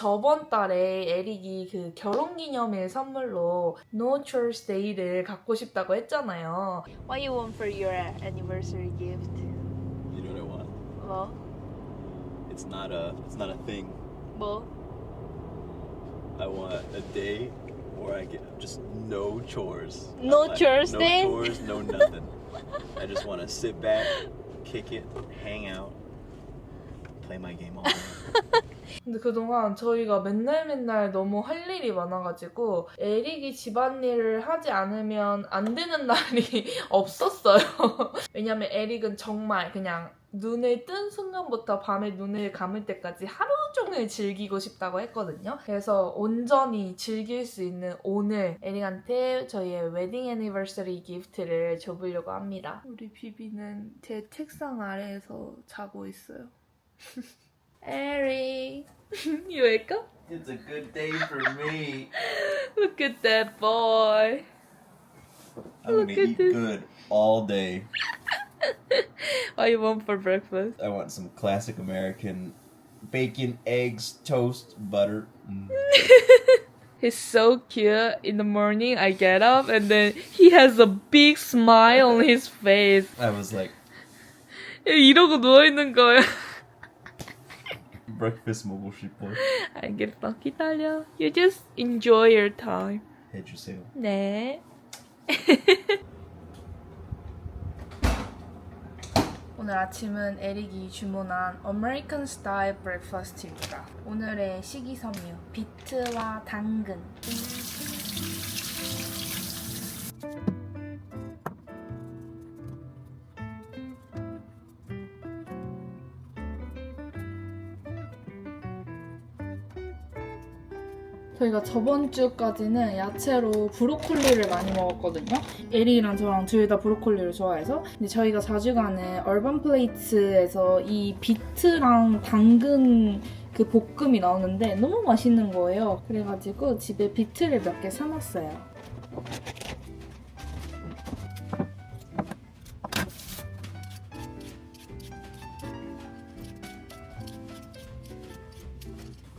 저번 달에 에릭이 그 결혼기념일 선물로 No Chores Day를 갖고 싶다고 했잖아요. What you want for your anniversary gift? You know what I want? 뭐? It's not a thing. 뭐? I want a day where I get just no chores. No chores no day? No chores, no nothing. I just want to sit back, kick it, hang out, play my game all day. 근데 그동안 저희가 맨날 너무 할 일이 많아가지고 에릭이 집안일을 하지 않으면 안 되는 날이 없었어요. 왜냐면 에릭은 정말 그냥 눈을 뜬 순간부터 밤에 눈을 감을 때까지 하루 종일 즐기고 싶다고 했거든요. 그래서 온전히 즐길 수 있는 오늘 에릭한테 저희의 웨딩 애니버서리 기프트를 줘보려고 합니다. 우리 비비는 제 책상 아래에서 자고 있어요. Eric, you wake up? It's a good day for me. Look at that boy. I'm Look gonna at eat this. good all day. What you want for breakfast? I want some classic American bacon, eggs, toast, butter. He's so cute. In the morning, I get up and then he has a big smile on his face. I was like, 이러고 누워있는 거예요. breakfast 먹고 싶어. 알겠어. 기다려. You just enjoy your time. 해주세요. 네. 오늘 아침은 에릭이 주문한 아메리칸 스타일 브렉퍼스트입니다. 오늘의 식이섬유, 비트와 당근. 저희가 저번 주까지는 야채로 브로콜리를 많이 먹었거든요. 에릭이랑 저랑 둘 다 브로콜리를 좋아해서. 근데 저희가 자주 가는 얼반 플레이츠에서 이 비트랑 당근 그 볶음이 나오는데 너무 맛있는 거예요. 그래가지고 집에 비트를 몇 개 사놨어요.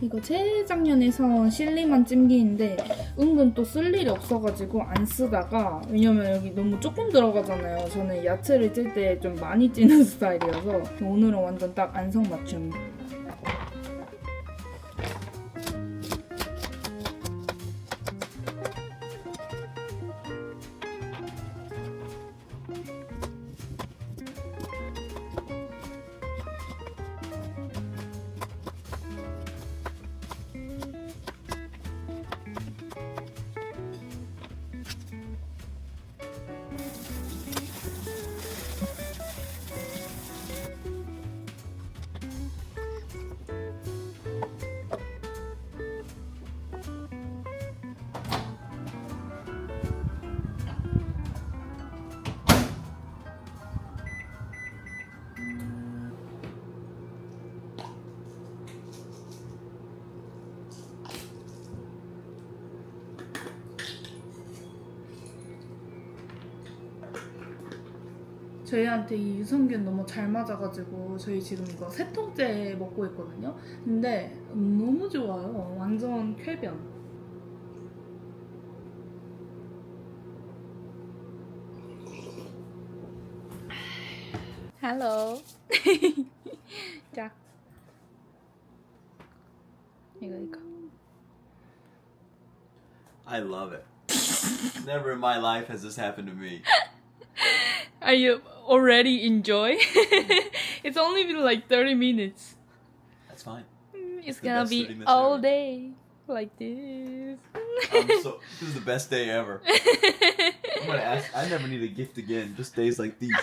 이거 재작년에 사온 실리만 찜기인데 은근 또 쓸 일이 없어가지고 안 쓰다가, 왜냐면 여기 너무 조금 들어가잖아요. 저는 야채를 찔 때 좀 많이 찌는 스타일이어서 오늘은 완전 딱 안성맞춤. 저희한테 이 유산균 너무 잘 맞아가지고 저희 지금 이거 3통째 먹고 있거든요. 근데 너무 좋아요. 완전 쾌변. Hello. 자. 이거. I love it. Never in my life has this happened to me. Are you already enjoy? It's only been like 30 minutes. That's fine. It's the gonna best 30 be minutes all ever. day like this. This is the best day ever. I'm gonna ask. I never need a gift again. Just days like these.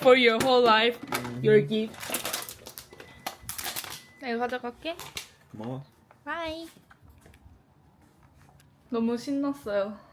For your whole life, your gift. 나 이거 가져갈게. 고마워. Bye. 너무 신났어요.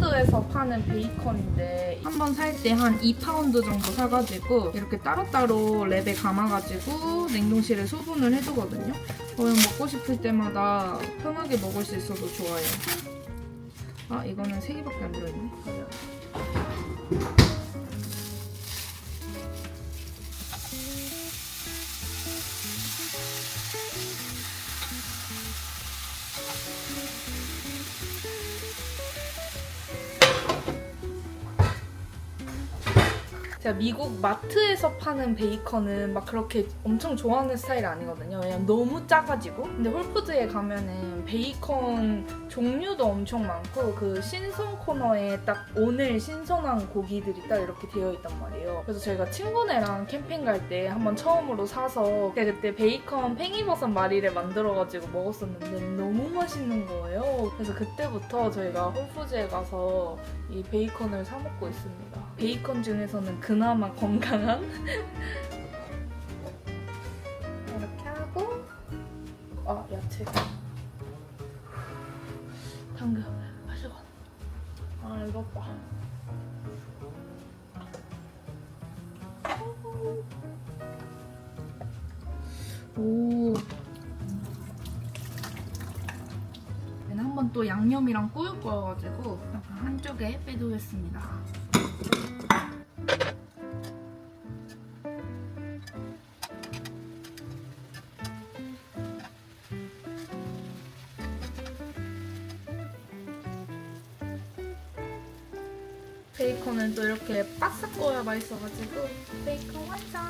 홀푸드에서 파는 베이컨인데 한 번 살 때 한 2파운드 정도 사가지고 이렇게 따로따로 랩에 감아가지고 냉동실에 소분을 해두거든요. 그러면 먹고 싶을 때마다 편하게 먹을 수 있어서 좋아요. 아, 이거는 3개밖에 안 들어있네. 제가 미국 마트에서 파는 베이컨은 막 그렇게 엄청 좋아하는 스타일이 아니거든요. 왜냐면 너무 짜가지고. 근데 홀푸드에 가면은 베이컨 종류도 엄청 많고 그 신선 코너에 딱 오늘 신선한 고기들이 딱 이렇게 되어 있단 말이에요. 그래서 저희가 친구네랑 캠핑 갈 때 한번 처음으로 사서 제가 그때 베이컨 팽이버섯 마리를 만들어가지고 먹었었는데 너무 맛있는 거예요. 그래서 그때부터 저희가 홀푸드에 가서 이 베이컨을 사 먹고 있습니다. 베이컨 중에서는 그나마 건강한 이렇게 하고 야채 당근 가지고 이거 봐. 오. 얘는 한번 또 양념이랑 꾸울 거여가지고 약간 한쪽에 빼두겠습니다. 베이컨은 또 이렇게 바싹 구워야 맛있어가지고 베이컨 완성!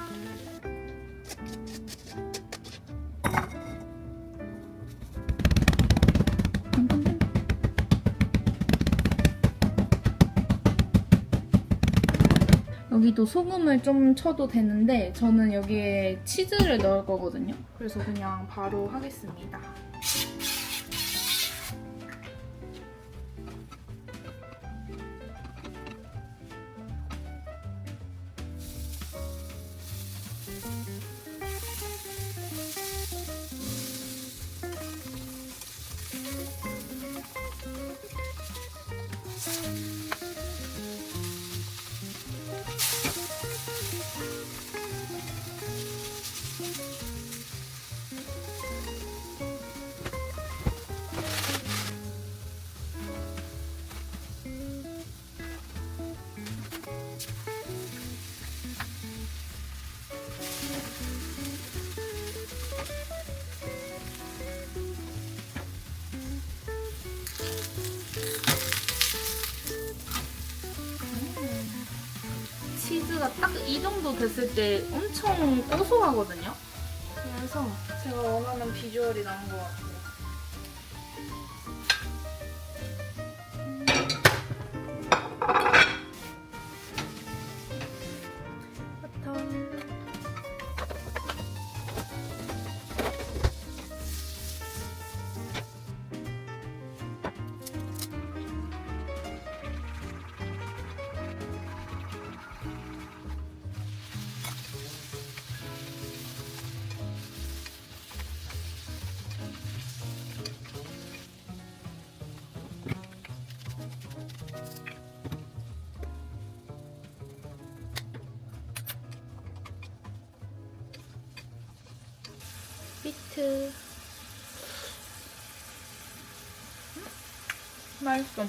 여기도 소금을 좀 쳐도 되는데 저는 여기에 치즈를 넣을 거거든요. 그래서 그냥 바로 하겠습니다. 치즈가 딱 이 정도 됐을 때 엄청 고소하거든요. 그래서 제가 원하는 비주얼이 나온 것 같아요. 비트 맛있어.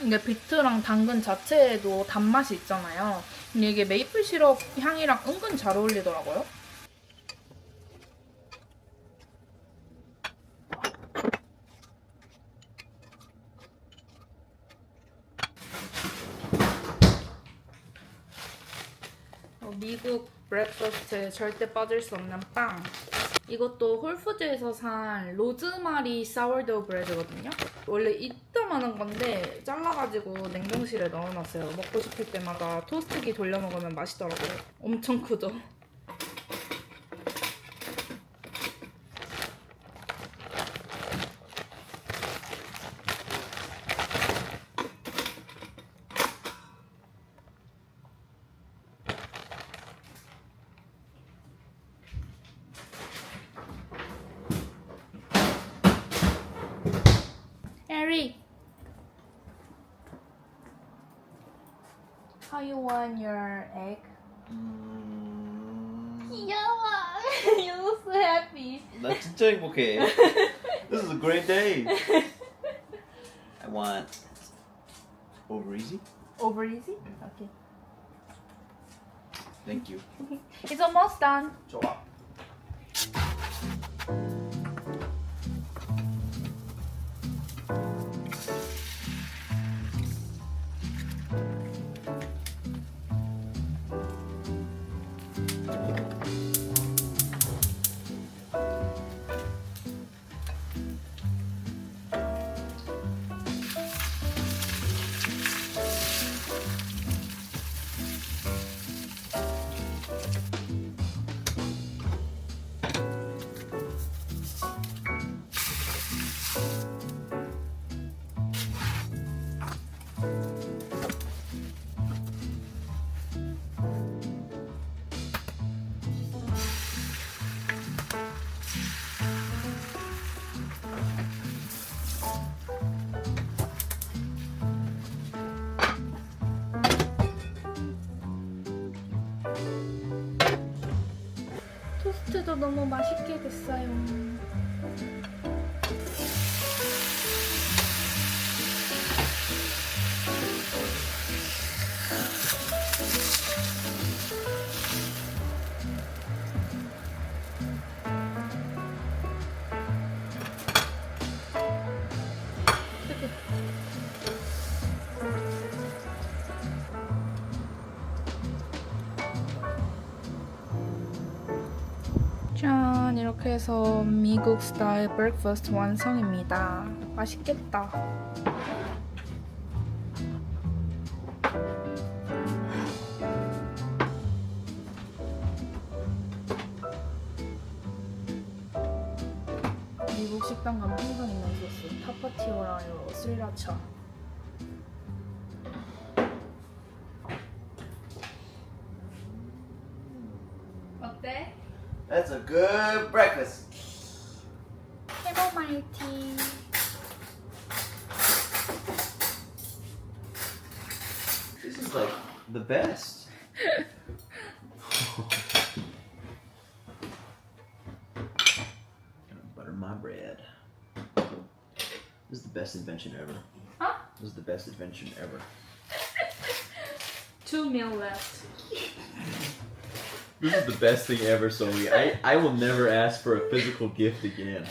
이게 비트랑 당근 자체에도 단맛이 있잖아요. 근데 이게 메이플 시럽 향이랑 은근 잘 어울리더라고요. 미국 브렉퍼스트에 절대 빠질 수 없는 빵. 이것도 홀푸드에서 산 로즈마리 사워도우 브레드거든요. 원래 이따만한 건데 잘라가지고 냉동실에 넣어놨어요. 먹고 싶을 때마다 토스트기 돌려 먹으면 맛있더라고요. 엄청 크죠? 에릭, you want your egg? Mm, 귀여워. You look so happy. 나 진짜 행복해. This is a great day. I want over easy. Over easy? Okay. Thank you. It's almost done. 좋아. 토스트도 너무 맛있게 됐어요. 짠, 이렇게 해서 미국 스타일 브렉퍼스트 완성입니다. 맛있겠다. 미국 식당 가면 항상 있는 소스 타파티오랑 요 스리라차. 어때? That's a good breakfast. 캐모마일 티. This is like the best. Gonna butter my bread. This is the best invention ever. Huh? This is the best invention ever. 2 meal left. This is the best thing ever, Zoe. I will never ask for a physical gift again.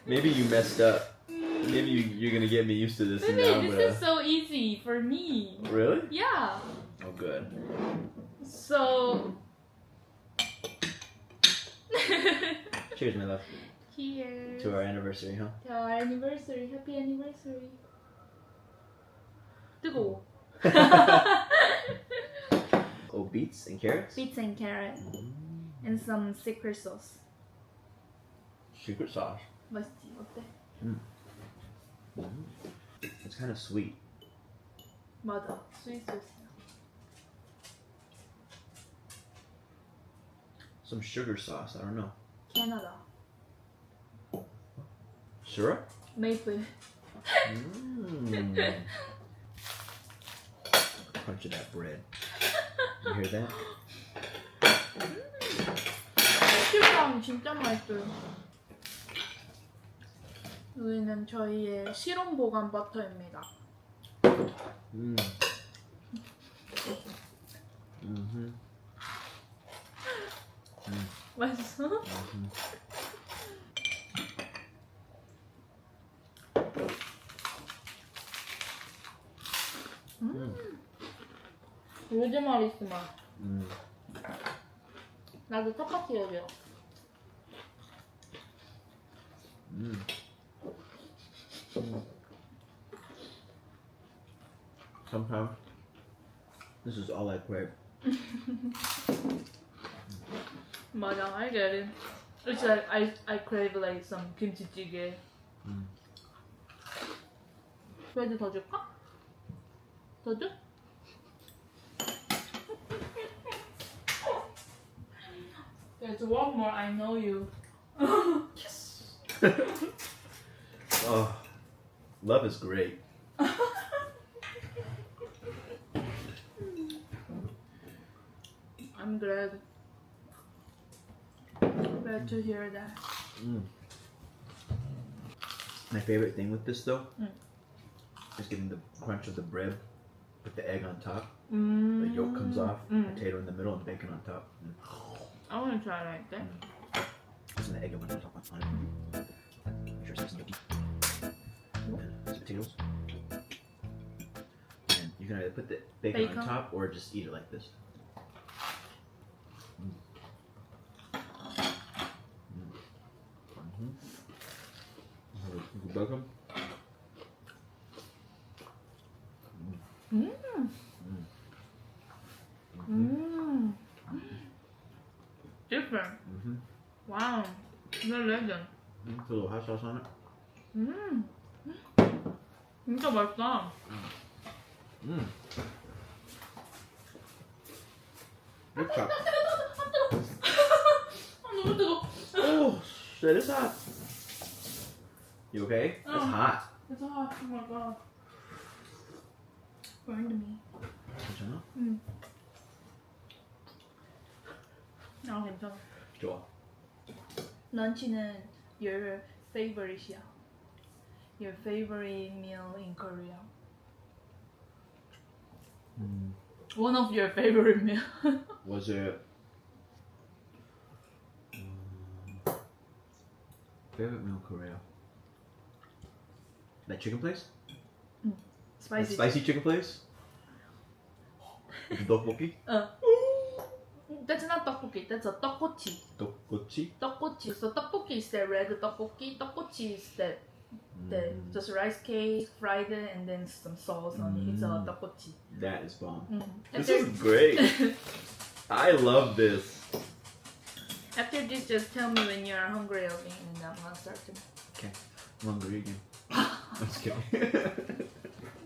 Maybe you messed up. Maybe you're gonna get me used to this, and now I'm Baby, gonna. this is so easy for me. Really? Yeah. Oh, good. So. Cheers, my love. Here. To our anniversary, huh? To our anniversary. Happy anniversary. 뜨거워. Oh, beets and carrots? Beets and carrot. And some secret sauce. Secret sauce. 맛있지? 어때? It's kind of sweet. 맞아. 스윗 소스야. Some sugar sauce, I don't know. 캐나다. Syrup? 메이플. Mm. Crunch of that bread. You hear that? 치즈빵 진짜 맛있어요. 여기는 저희의 실온 보관 버터입니다. Mm. Mm-hmm. 맛있어? 로즈마리 스맛. 나도 똑같이 여겨. Sometimes this is all I crave. 맞아, I get it. It's like I crave like some 김치찌개. 브레드 더 줄까? 더 줘? There's one more. I know you. Yes. Oh, love is great. I'm glad. Glad to hear that. My favorite thing with this though Mm. is getting the crunch of the bread with the egg on top. Mm. The yolk comes off, Mm. potato in the middle, and bacon on top. I want to try like that. There's an egg on top on it. Make sure it's nice and yolky. And some potatoes. And you can either put the bacon Bacon. on top or just eat it like this. Bacon. Different. Wow. You're a legend. Put a little hot sauce on it. 진짜 맛있다. Good chop. 너무 뜨거. Oh, shit, it's hot. You okay? It's Oh. hot. It's hot. Oh my god. Burned me. 괜찮아? 아 괜찮아. 좋아. 런치는 your favorite이야. Your favorite meal in Korea. One of your favorite meal. Was it favorite meal in Korea? That chicken place? That Spicy. spicy chicken place? With the tteokbokki? That's not tteokbokki. That's a tteokgochi. Tteokbokki? Tteokgochi. So tteokbokki is the red tteokbokki. Tteokgochi is the just rice cake, fried it, and then some sauce on it. It's a tteokgochi. That is bomb. This After, is great. I love this. after this, just tell me when you're hungry again, and I'm gonna start to. Okay, I'm hungry again. I'm just kidding.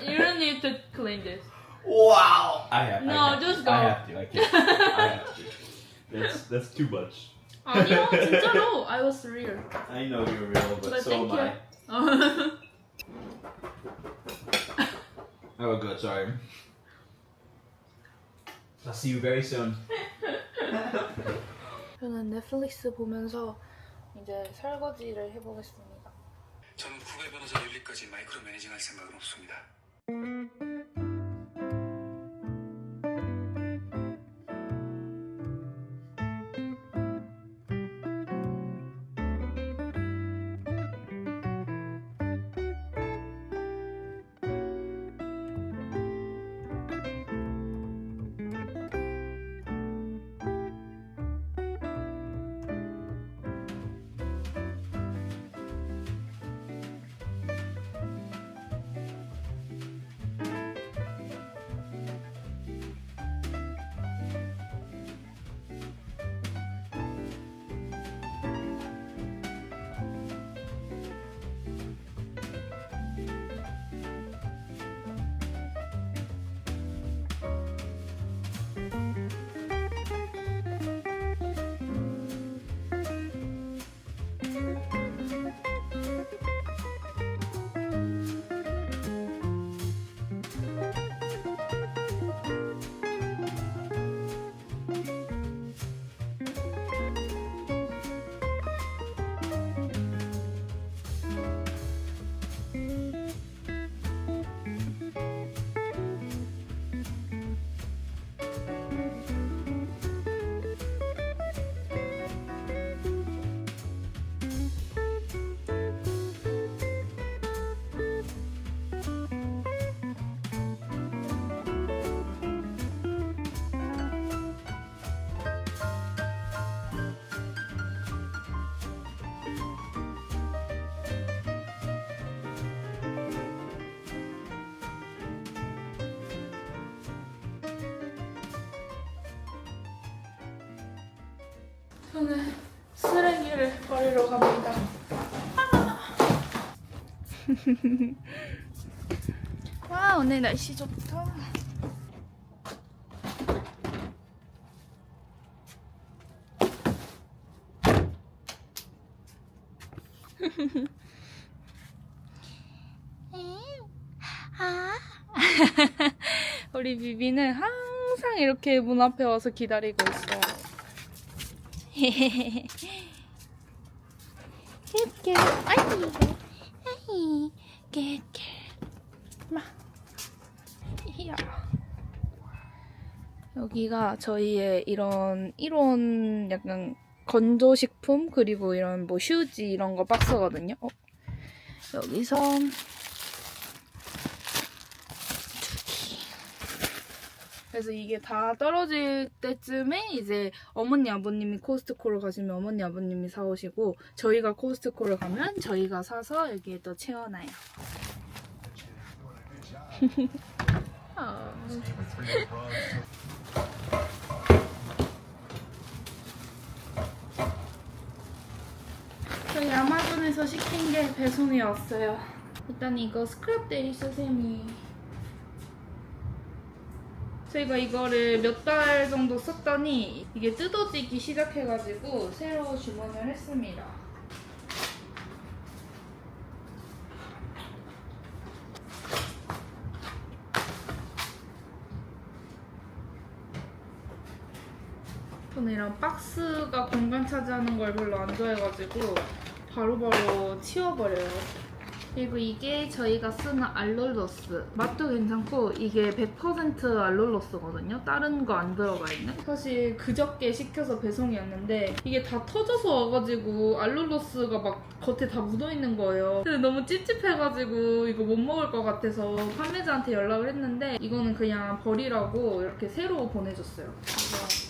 You don't need to clean this. Wow! I have. No, I have just to. go. I have to. I can't. I have to. That's too much. 아니요, 진짜로. I was real. I know you're real, but, But so thank am I. you. Oh, good. Sorry. I'll see you very soon. 저는 넷플릭스 보면서 이제 설거지를 해보겠습니다. 저는 후배 변호사 윤리까지 마이크로 매니징할 생각은 없습니다. 저는 쓰레기를 버리러 갑니다. 와, 오늘 날씨 좋다. 우리 비비는 항상 항상 이렇게 문 앞에 와서 기다리고 있어요. 굿girl. 아이, 굿girl. 마. 이야. 여기가 저희의 이런 약간 건조식품 그리고 이런 뭐 휴지 이런 거 박스거든요. 여기서 그래서 이게 다 떨어질 때쯤에 이제 어머니 아버님이 코스트코를 가시면 어머니 아버님이 사오시고 저희가 코스트코를 가면 저희가 사서 여기에 또 채워놔요. 저희 아마존에서 시킨 게 배송이 왔어요. 일단 이거 스크랩 데이 스세미. 저희가 이거를 몇 달 정도 썼더니 이게 뜯어지기 시작해가지고 새로 주문을 했습니다. 저는 이런 박스가 공간 차지하는 걸 별로 안 좋아해가지고 바로바로 치워버려요. 그리고 이게 저희가 쓰는 알룰로스. 맛도 괜찮고 이게 100% 알룰로스거든요. 다른 거 안 들어가 있는. 사실 그저께 시켜서 배송이었는데 이게 다 터져서 와가지고 알룰로스가 막 겉에 다 묻어있는 거예요. 근데 너무 찝찝해가지고 이거 못 먹을 것 같아서 판매자한테 연락을 했는데 이거는 그냥 버리라고 이렇게 새로 보내줬어요. 그래서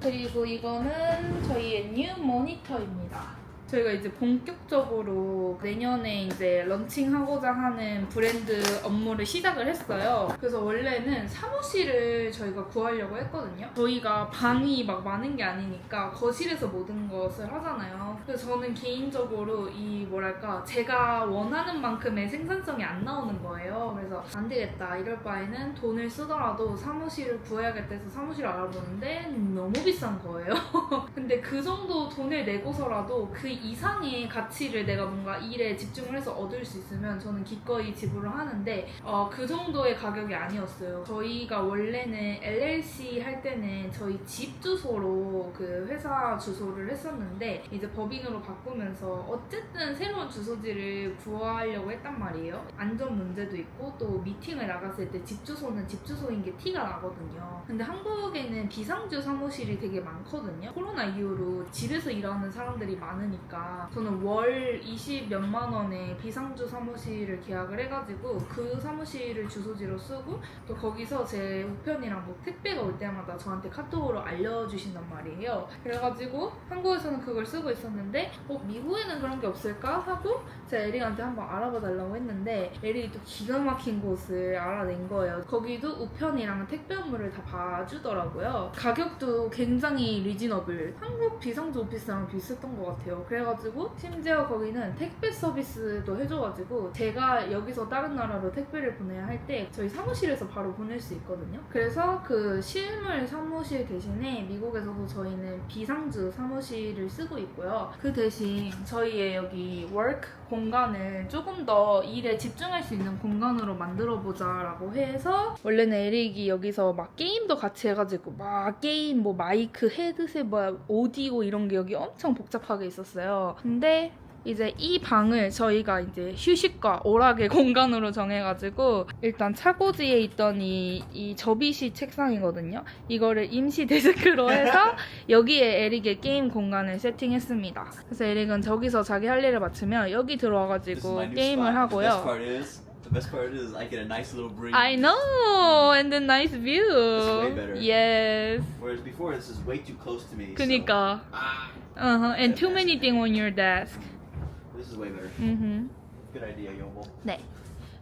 그리고 이거는 저희의 뉴 모니터입니다. 저희가 이제 본격적으로 내년에 이제 런칭하고자 하는 브랜드 업무를 시작을 했어요. 그래서 원래는 사무실을 저희가 구하려고 했거든요. 저희가 방이 막 많은 게 아니니까 거실에서 모든 것을 하잖아요. 그래서 저는 개인적으로 이 뭐랄까 제가 원하는 만큼의 생산성이 안 나오는 거예요. 그래서 안 되겠다 이럴 바에는 돈을 쓰더라도 사무실을 구해야겠다 해서 사무실을 알아보는데 너무 비싼 거예요. 근데 그 정도 돈을 내고서라도 그 이상의 가치를 내가 뭔가 일에 집중을 해서 얻을 수 있으면 저는 기꺼이 지불을 하는데 그 정도의 가격이 아니었어요. 저희가 원래는 LLC 할 때는 저희 집 주소로 그 회사 주소를 했었는데 이제 법인으로 바꾸면서 어쨌든 새로운 주소지를 구하려고 했단 말이에요. 안전 문제도 있고 또 미팅을 나갔을 때 집 주소는 집 주소인 게 티가 나거든요. 근데 한국에는 비상주 사무실이 되게 많거든요. 코로나 이후로 집에서 일하는 사람들이 많으니까 저는 월 20 몇만 원에 비상주 사무실을 계약을 해가지고 그 사무실을 주소지로 쓰고 또 거기서 제 우편이랑 뭐 택배가 올 때마다 저한테 카톡으로 알려주신단 말이에요. 그래가지고 한국에서는 그걸 쓰고 있었는데 미국에는 그런 게 없을까 하고 제가 에릭한테 한번 알아봐 달라고 했는데 에릭이 또 기가 막힌 곳을 알아낸 거예요. 거기도 우편이랑 택배 업무를 다 봐주더라고요. 가격도 굉장히 리즈너블. 한국 비상주 오피스랑 비슷했던 것 같아요. 그래가지고 심지어 거기는 택배 서비스도 해줘가지고 제가 여기서 다른 나라로 택배를 보내야 할 때 저희 사무실에서 바로 보낼 수 있거든요. 그래서 그 실물 사무실 대신에 미국에서도 저희는 비상주 사무실을 쓰고 있고요. 그 대신 저희의 여기 워크 공간을 조금 더 일에 집중할 수 있는 공간으로 만들어보자 라고 해서 원래는 에릭이 여기서 막 게임도 같이 해가지고 막 게임 뭐 마이크, 헤드셋, 뭐 오디오 이런 게 여기 엄청 복잡하게 있었어요. 근데 이제 이 방을 저희가 이제 휴식과 오락의 공간으로 정해가지고 일단 차고지에 있던 이 접이식 책상이거든요. 이거를 임시 데스크로 해서 여기에 에릭의 게임 공간을 세팅했습니다. 그래서 에릭은 저기서 자기 할 일을 마치면 여기 들어와가지고 게임을 하고요. The best part is I get a nice little breeze. I know, and the nice view. This is way better. Yes. Whereas before this is way too close to me. 그니까. And too many things on your desk. This is way better. Mm-hmm. Good idea, Yobo. 네.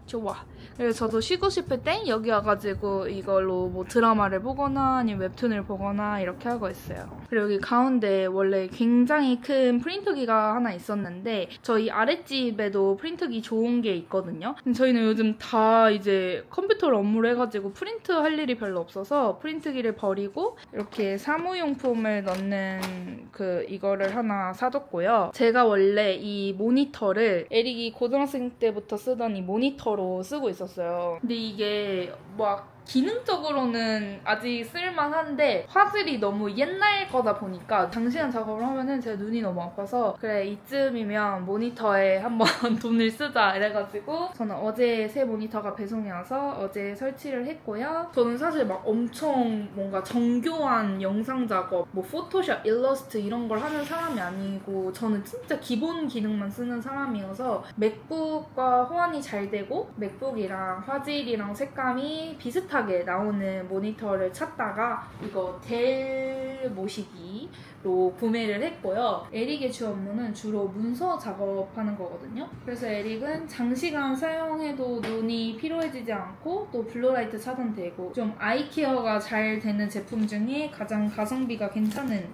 좋아. 그래서 저도 쉬고 싶을 때 여기 와가지고 이걸로 뭐 드라마를 보거나 아니면 웹툰을 보거나 이렇게 하고 있어요. 그리고 여기 가운데 원래 굉장히 큰 프린터기가 하나 있었는데 저희 아랫집에도 프린터기 좋은 게 있거든요. 근데 저희는 요즘 다 이제 컴퓨터로 업무를 해가지고 프린트 할 일이 별로 없어서 프린트기를 버리고 이렇게 사무용품을 넣는 이거를 하나 사뒀고요. 제가 원래 이 모니터를 에릭이 고등학생 때부터 쓰던 이 모니터로 쓰고 있었어요. 근데 이게 막 기능적으로는 아직 쓸만한데 화질이 너무 옛날 거다 보니까 장시간 작업을 하면은 제 눈이 너무 아파서 그래 이쯤이면 모니터에 한번 돈을 쓰자 이래가지고 저는 어제 새 모니터가 배송이 와서 어제 설치를 했고요. 저는 사실 막 엄청 뭔가 정교한 영상 작업 뭐 포토샵, 일러스트 이런 걸 하는 사람이 아니고 저는 진짜 기본 기능만 쓰는 사람이어서 맥북과 호환이 잘 되고 맥북이랑 화질이랑 색감이 비슷하게 나오는 모니터를 찾다가 이거 델 모시기로 구매를 했고요. 에릭의 주 업무는 주로 문서 작업하는 거거든요. 그래서 에릭은 장시간 사용해도 눈이 피로해지지 않고 또 블루라이트 차단되고 좀 아이케어가 잘 되는 제품 중에 가장 가성비가 괜찮은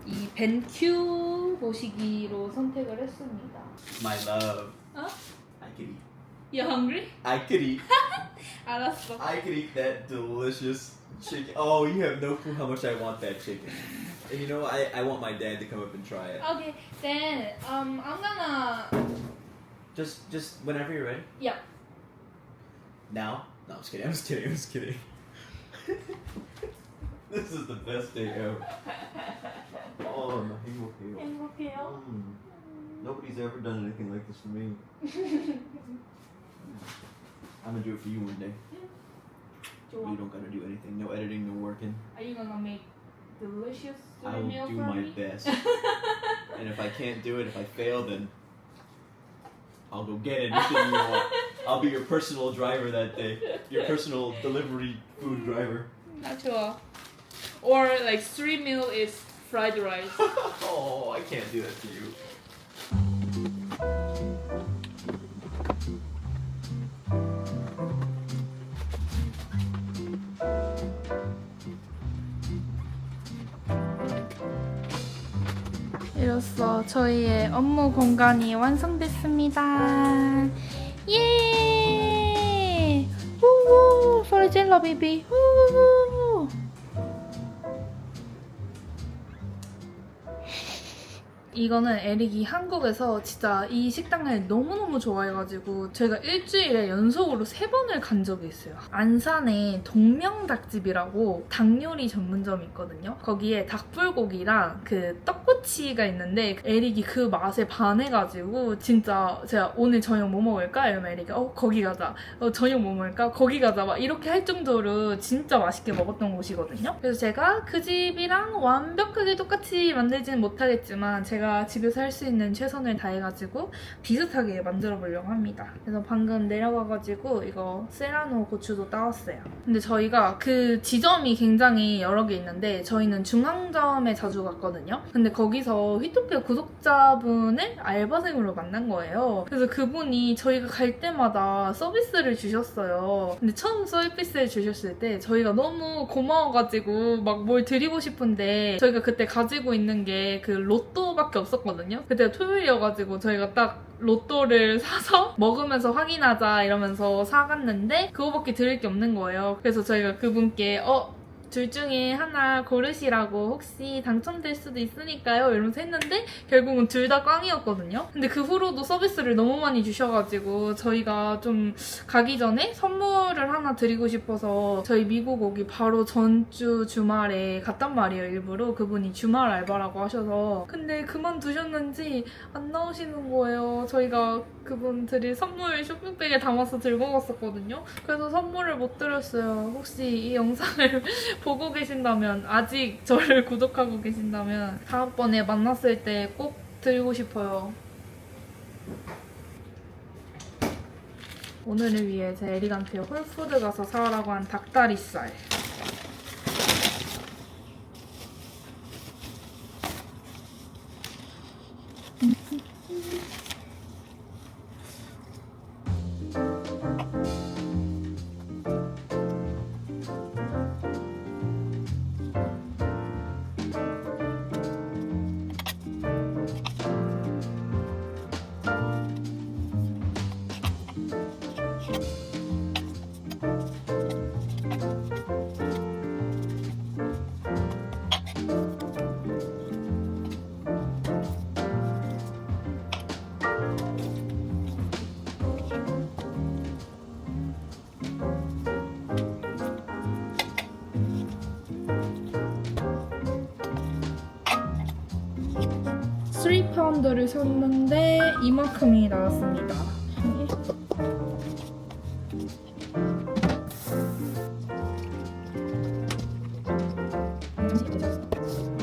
이 벤큐 모시기로 선택을 했습니다. My love. 어? I could eat. You hungry? I could eat. 알았어. I could eat that delicious chicken. Oh, you have no clue how much I want that chicken. And you know, I want my dad to come up and try it. Okay, then I'm gonna Just whenever you're ready. yeah. Now? No, I'm just kidding. I'm just kidding. I'm just kidding. This is the best day ever. Oh, no, 행복해요. 행복해요. Nobody's ever done anything like this for me. I'm gonna do it for you one day. 좋아. You don't gotta do anything. No editing, no working. Are you gonna make delicious I will meal do for my me? best. And if I can't do it, if I fail, then I'll go get anything you want. I'll be your personal driver that day. Your personal delivery food driver. 나 좋아. Or like 3 meal is fried rice. Oh, I can't do that to you. 이로써 저희의 업무 공간이 완성됐습니다. 예! 우우! 소리 질러 비비. 우우! 이거는 에릭이 한국에서 진짜 이 식당을 너무너무 좋아해가지고 저희가 일주일에 연속으로 3번을 간 적이 있어요. 안산에 동명닭집이라고 닭요리 전문점이 있거든요. 거기에 닭불고기랑 그 떡꼬치가 있는데 에릭이 그 맛에 반해가지고 진짜 제가 오늘 저녁 뭐 먹을까? 이러면 에릭이 거기 가자. 저녁 뭐 먹을까? 거기 가자. 막 이렇게 할 정도로 진짜 맛있게 먹었던 곳이거든요. 그래서 제가 그 집이랑 완벽하게 똑같이 만들지는 못하겠지만 제가 집에서 할 수 있는 최선을 다해가지고 비슷하게 만들어 보려고 합니다. 그래서 방금 내려가가지고 이거 세라노 고추도 따왔어요. 근데 저희가 그 지점이 굉장히 여러 개 있는데 저희는 중앙점에 자주 갔거든요. 근데 거기서 휘토피아 구독자분을 알바생으로 만난 거예요. 그래서 그분이 저희가 갈 때마다 서비스를 주셨어요. 근데 처음 서비스를 주셨을 때 저희가 너무 고마워가지고 막 뭘 드리고 싶은데 저희가 그때 가지고 있는 게 그 로또밖에 없었거든요. 그때 토요일이어가지고 저희가 딱 로또를 사서 먹으면서 확인하자 이러면서 사갔는데 그거밖에 드릴 게 없는 거예요. 그래서 저희가 그분께 둘 중에 하나 고르시라고 혹시 당첨될 수도 있으니까요 이러면서 했는데 결국은 둘 다 꽝이었거든요. 근데 그 후로도 서비스를 너무 많이 주셔가지고 저희가 좀 가기 전에 선물을 하나 드리고 싶어서 저희 미국 오기 바로 전주 주말에 갔단 말이에요. 일부러 그분이 주말 알바라고 하셔서. 근데 그만두셨는지 안 나오시는 거예요. 저희가 그분 드릴 선물 쇼핑백에 담아서 들고 갔었거든요. 그래서 선물을 못 드렸어요. 혹시 이 영상을 보고 계신다면, 아직 저를 구독하고 계신다면 다음번에 만났을 때 꼭 드리고 싶어요. 오늘을 위해 제 에릭한테 홀푸드 가서 사라고 한 닭다리살. 3파운드를 샀는데 이만큼이 나왔습니다.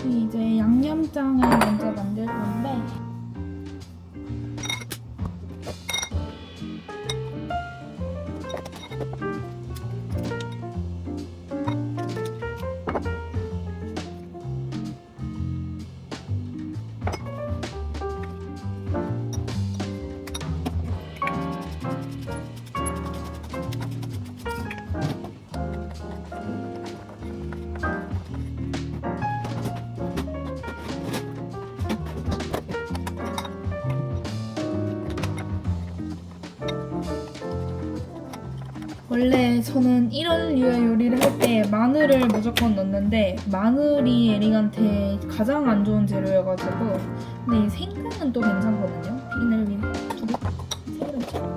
이제 양념장을 먼저 만들 건데 원래 저는 이런 류의 요리를 할 때 마늘을 무조건 넣는데 마늘이 에릭한테 가장 안 좋은 재료여가지고 근데 이 생강은 또 괜찮거든요. 비늘 위에 두 개, 세 개 넣죠.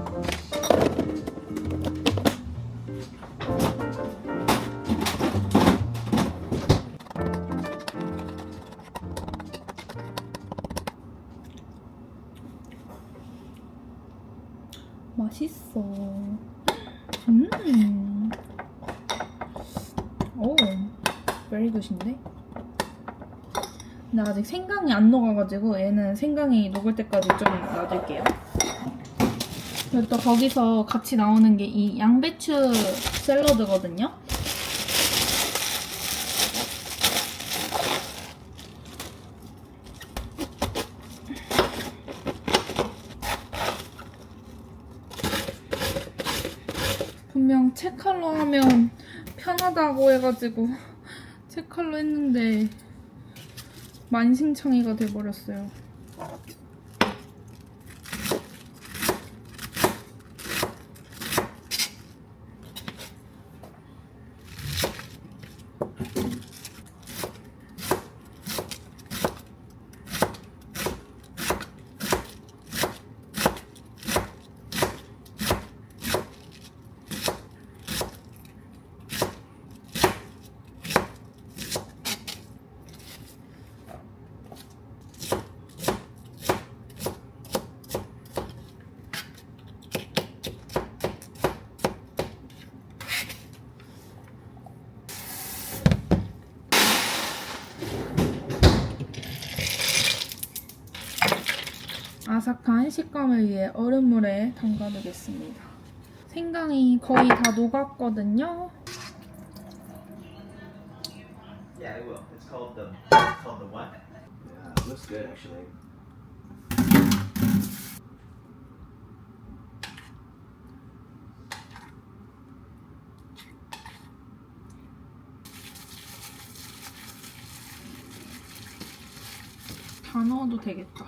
맛있어. 오, very good인데? 근데 아직 생강이 안 녹아가지고 얘는 생강이 녹을 때까지 좀 놔둘게요. 그리고 또 거기서 같이 나오는 게 이 양배추 샐러드거든요. 분명 채칼로 하면 편하다고 해가지고 채칼로 했는데 만신창이가 돼버렸어요. 아삭한 식감을 위해 얼음물에 담가두겠습니다. 생강이 거의 다 녹았거든요. Yeah, I will. It's called the what? Yeah, it looks good actually. 다 넣어도 되겠다.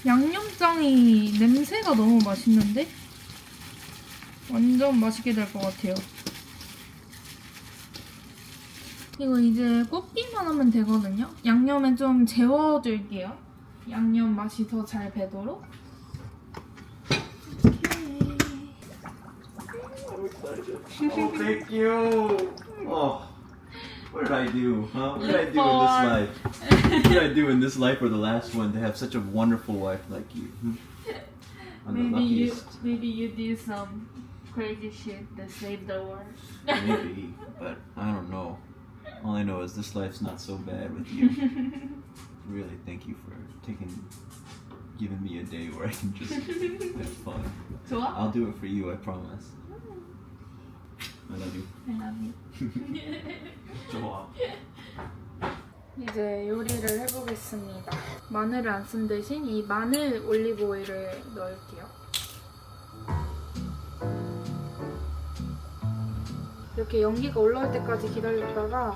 양념장이 냄새가 너무 맛있는데? 완전 맛있게 될 것 같아요. 이거 이제 굽기만 하면 되거든요. 양념에 좀 재워줄게요. 양념 맛이 더 잘 배도록. Oh, thank you. Oh, what did I do? Huh? What did I do in this life? What did I do in this life or the last one to have such a wonderful wife like you? I'm the luckiest. Maybe you did some crazy shit that saved the world. Maybe, but I don't know. All I know is this life's not so bad with you. Really, thank you for giving me a day where I can just have fun. 좋아? I'll do it for you, I promise. I love you. I love you. 좋아. 이제 요리를 해보겠습니다. 마늘을 안 쓴 대신 이 마늘 올리브 오일을 넣을게요. 이렇게 연기가 올라올 때까지 기다렸다가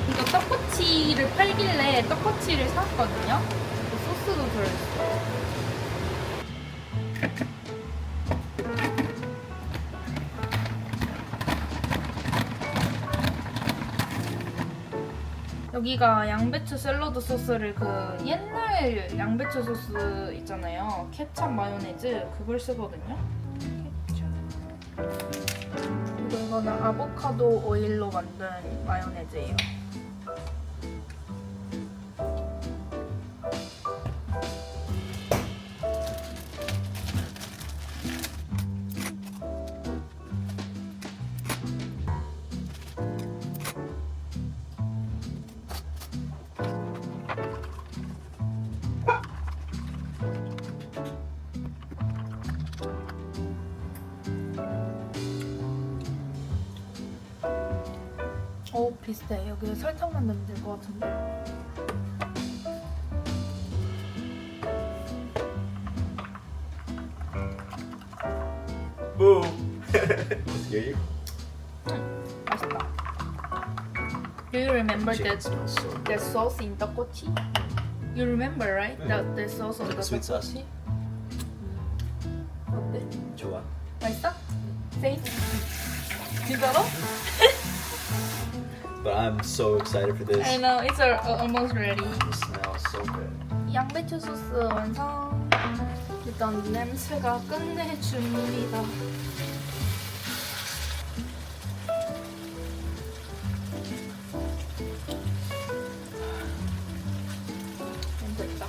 이거 떡꼬치를 팔길래 떡꼬치를 샀거든요. 소스도 들어있어요. 여기가 양배추 샐러드 소스를 그 옛날 양배추 소스 있잖아요. 케찹 마요네즈 그걸 쓰거든요. 케찹. 그리고 이거는 아보카도 오일로 만든 마요네즈예요. 비슷해. 여기에 설탕만 넣으면 될 것 같은데. Boom. Scare you? 맛있다. Do you remember Chicken that smells so good. the sauce in 떡꼬치? You remember, right? The sauce of the Sweet sauce. 떡꼬치? 어때? 좋아. 맛있어? Say. 진짜로? But I'm so excited for this. I know, it's almost ready. It smells so good. 양배추 소스 완성. 일단 냄새가 끝내줍니다. 냄새 있다.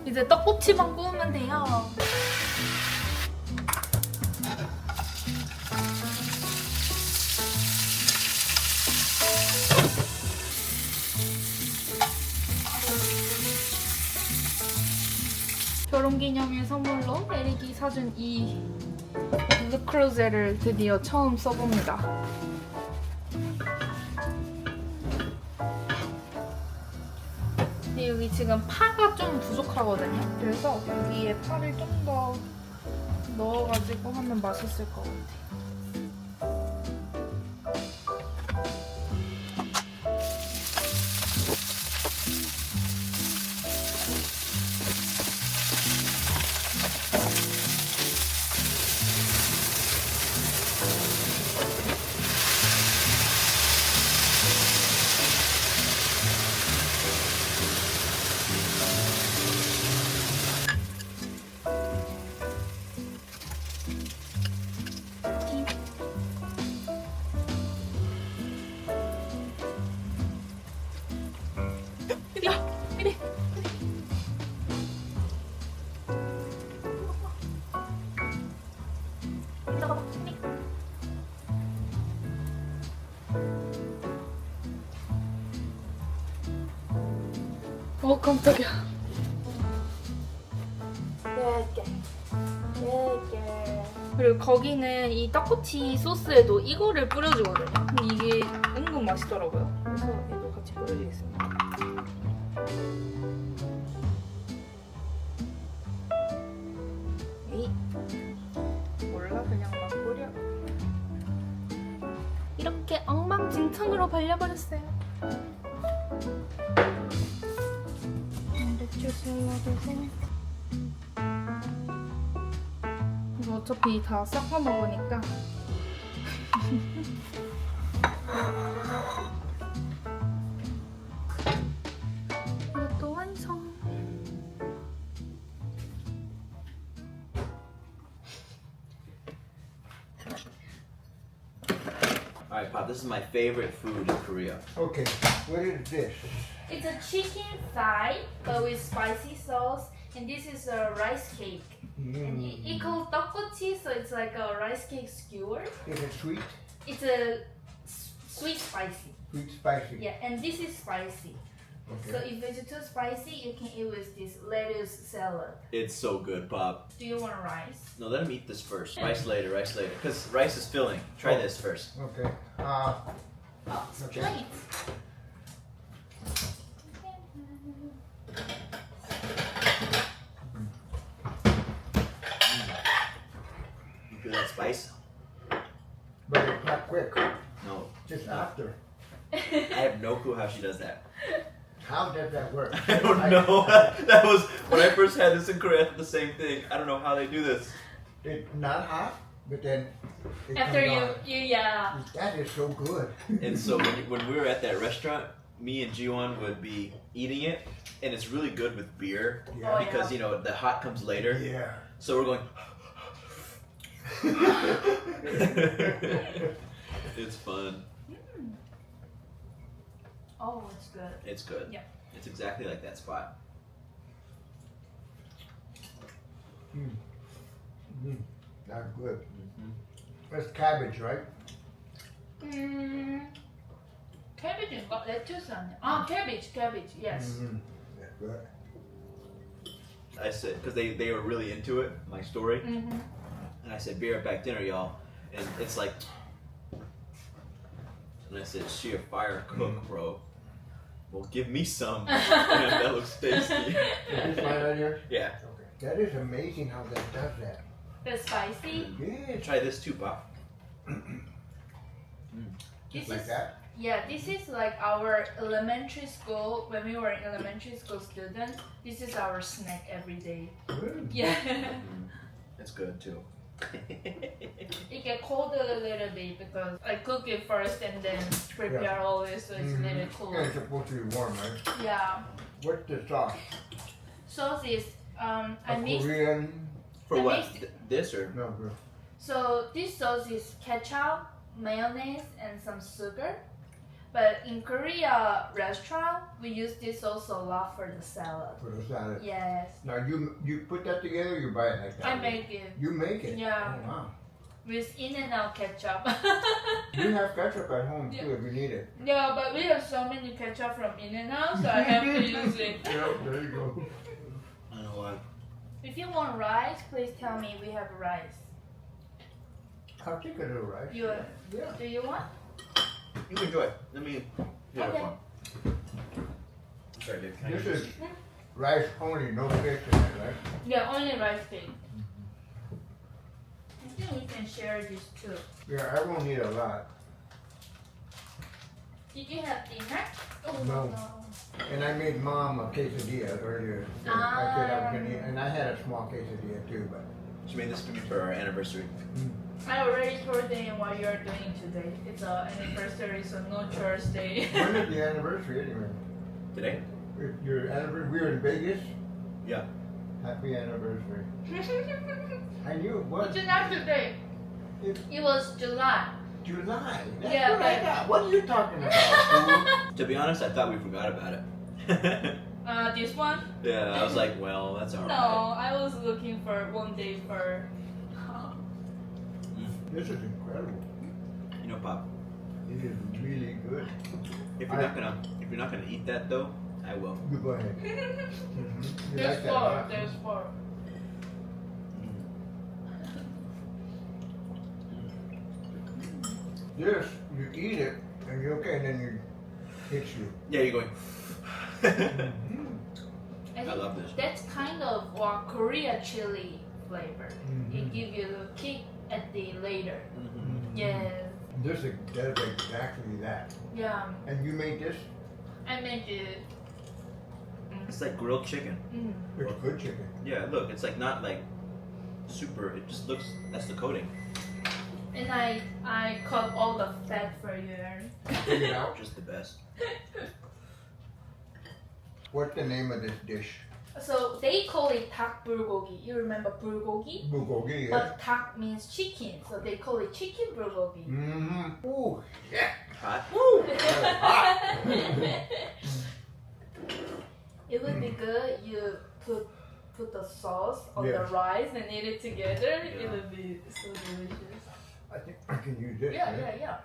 이제 떡꼬치만 구우면 돼요. 결혼기념일 선물로 에릭이 사준 이 르크로제를 드디어 처음 써봅니다. 근데 여기 지금 파가 좀 부족하거든요. 그래서 여기에 파를 좀 더 넣어가지고 하면 맛있을 것 같아요. 이리. 나가봐. 이리. 깜짝이야. 그리고 거기는 이 떡꼬치 소스에도 이거를 뿌려주거든요. 근데 이게 은근 맛있더라고요. 그래서 얘도 같이 뿌려주겠습니다. 에이, 몰라 그냥 막 뿌려. 이렇게 엉망진창으로 발려버렸어요. 양배추 샐러드에 이거 어차피 다 섞어 먹으니까 이것도 완성. Alright, Pop, this is my favorite food in Korea. Okay, what is this? It's a chicken thigh but with spicy sauce, and this is a rice cake. And it called tteokbokki, so it's like a rice cake skewer. Is it sweet? It's a sweet spicy. Sweet spicy? Yeah, and this is spicy. So Okay. if it's too spicy, you can eat with this lettuce salad. It's so good, Pop. Do you want rice? No, let him eat this first. Rice later, because rice is filling. Try Oh. this first. Okay. Oh, Okay. straight. You feel that spice? But it's not quick. No. Just after. I have no clue how she does that. How does that work? I don't know. That was when I first had this in Korea. I thought the same thing. I don't know how they do this. It's not hot, but then it After comes you, on. yeah. That is so good. And so when we were at that restaurant, me and Jiwon would be eating it, and it's really good with beer Yeah. Oh, because you know the hot comes later. Yeah. So we're going. It's fun. Oh, it's good. It's good. Yeah. It's exactly like that spot. Not good. Mm-hmm. That's cabbage, right? cabbage lettuce 아니야? 아, cabbage, yes. Mhm. That's good. I said because they were really into it, my story, Mm-hmm. and I said be right back dinner, y'all, and it's like, and I said she a fire cook, bro. Well, give me some. Yeah, that looks tasty. Is this mine right here? Yeah. Okay. That is amazing how that does that. The spicy. Yeah. Try this too, Pop. Just This like is that. Yeah, this is like our elementary school. When we were elementary school students, this is our snack every day. Good. Yeah. It's good too. It get colder a little bit because I cook it first and then prepare all this, so it's a little Yeah, cool. it's supposed to be warm, right? Yeah. What's the sauce? Sauce is I A mix. Korean? For I what? mixed- This or? No, good. So this sauce is ketchup, mayonnaise, and some sugar. But in Korea restaurant, we use this sauce a lot for the salad. For the salad. Yes, Now you put that together, or you buy it like that? I make it You make it? Yeah. Oh, wow. with In-N-Out ketchup. You have ketchup at home too Yeah. if you need it. Yeah, but we have so many ketchup from In-N-Out, so I have to use it. Yeah, there you go. I don't know what. If you want rice, please tell me we have rice. I'll take a little rice. You Yeah. do you want? You enjoy. Let me. Here, Okay. Pop. Sorry, babe. Can I This use is rice only, no fish in it, right? Yeah, only rice cake. I think we can share this too. Yeah, I won't need a lot. Did you have dinner? Oh No. And I made mom a quesadilla earlier. So I said I was gonna eat, and I had a small quesadilla too, but She made this for me for our anniversary. I already told them what you're doing today. It's our anniversary, so no church day. when is the anniversary anyway? Today? Your anniversary, we were in Vegas? Yeah. Happy anniversary. I knew it was It's not today. It was July. July. That's Yeah, what I but- got. What are you talking about, To be honest, I thought we forgot about it. This one? Yeah, I was like, well, that's alright. No, I was looking for one day for. fool? This is incredible. You know, Pop, It is really good. if you're not gonna eat that though, I will. You go ahead. You There's like that, four. huh? There's four. This, you eat it, and you're okay, and then you hits you. Yeah, you're going. I think love this. that's kind of Korea chili flavor. Mhm. It gives you the kick at the later. Mhm. Yes. This is that's exactly that. Yeah. And you made this? I made it. It's like grilled chicken. Mm. It's good chicken. Yeah, look, it's like not like super. It just looks. That's the coating. And I cut all the fat for you, Aaron. Take it out. Just the best. What's the name of this dish? So they call it 닭 불고기. You remember bulgogi? Bulgogi, yes? But 닭 means chicken, so they call it chicken bulgogi. Mm-hmm. Ooh, yeah. Hot. Woo! That's hot. It would be good. You put put the sauce on Yes. the rice and eat it together, it would be so delicious. I think I can use this. Yeah, right? yeah.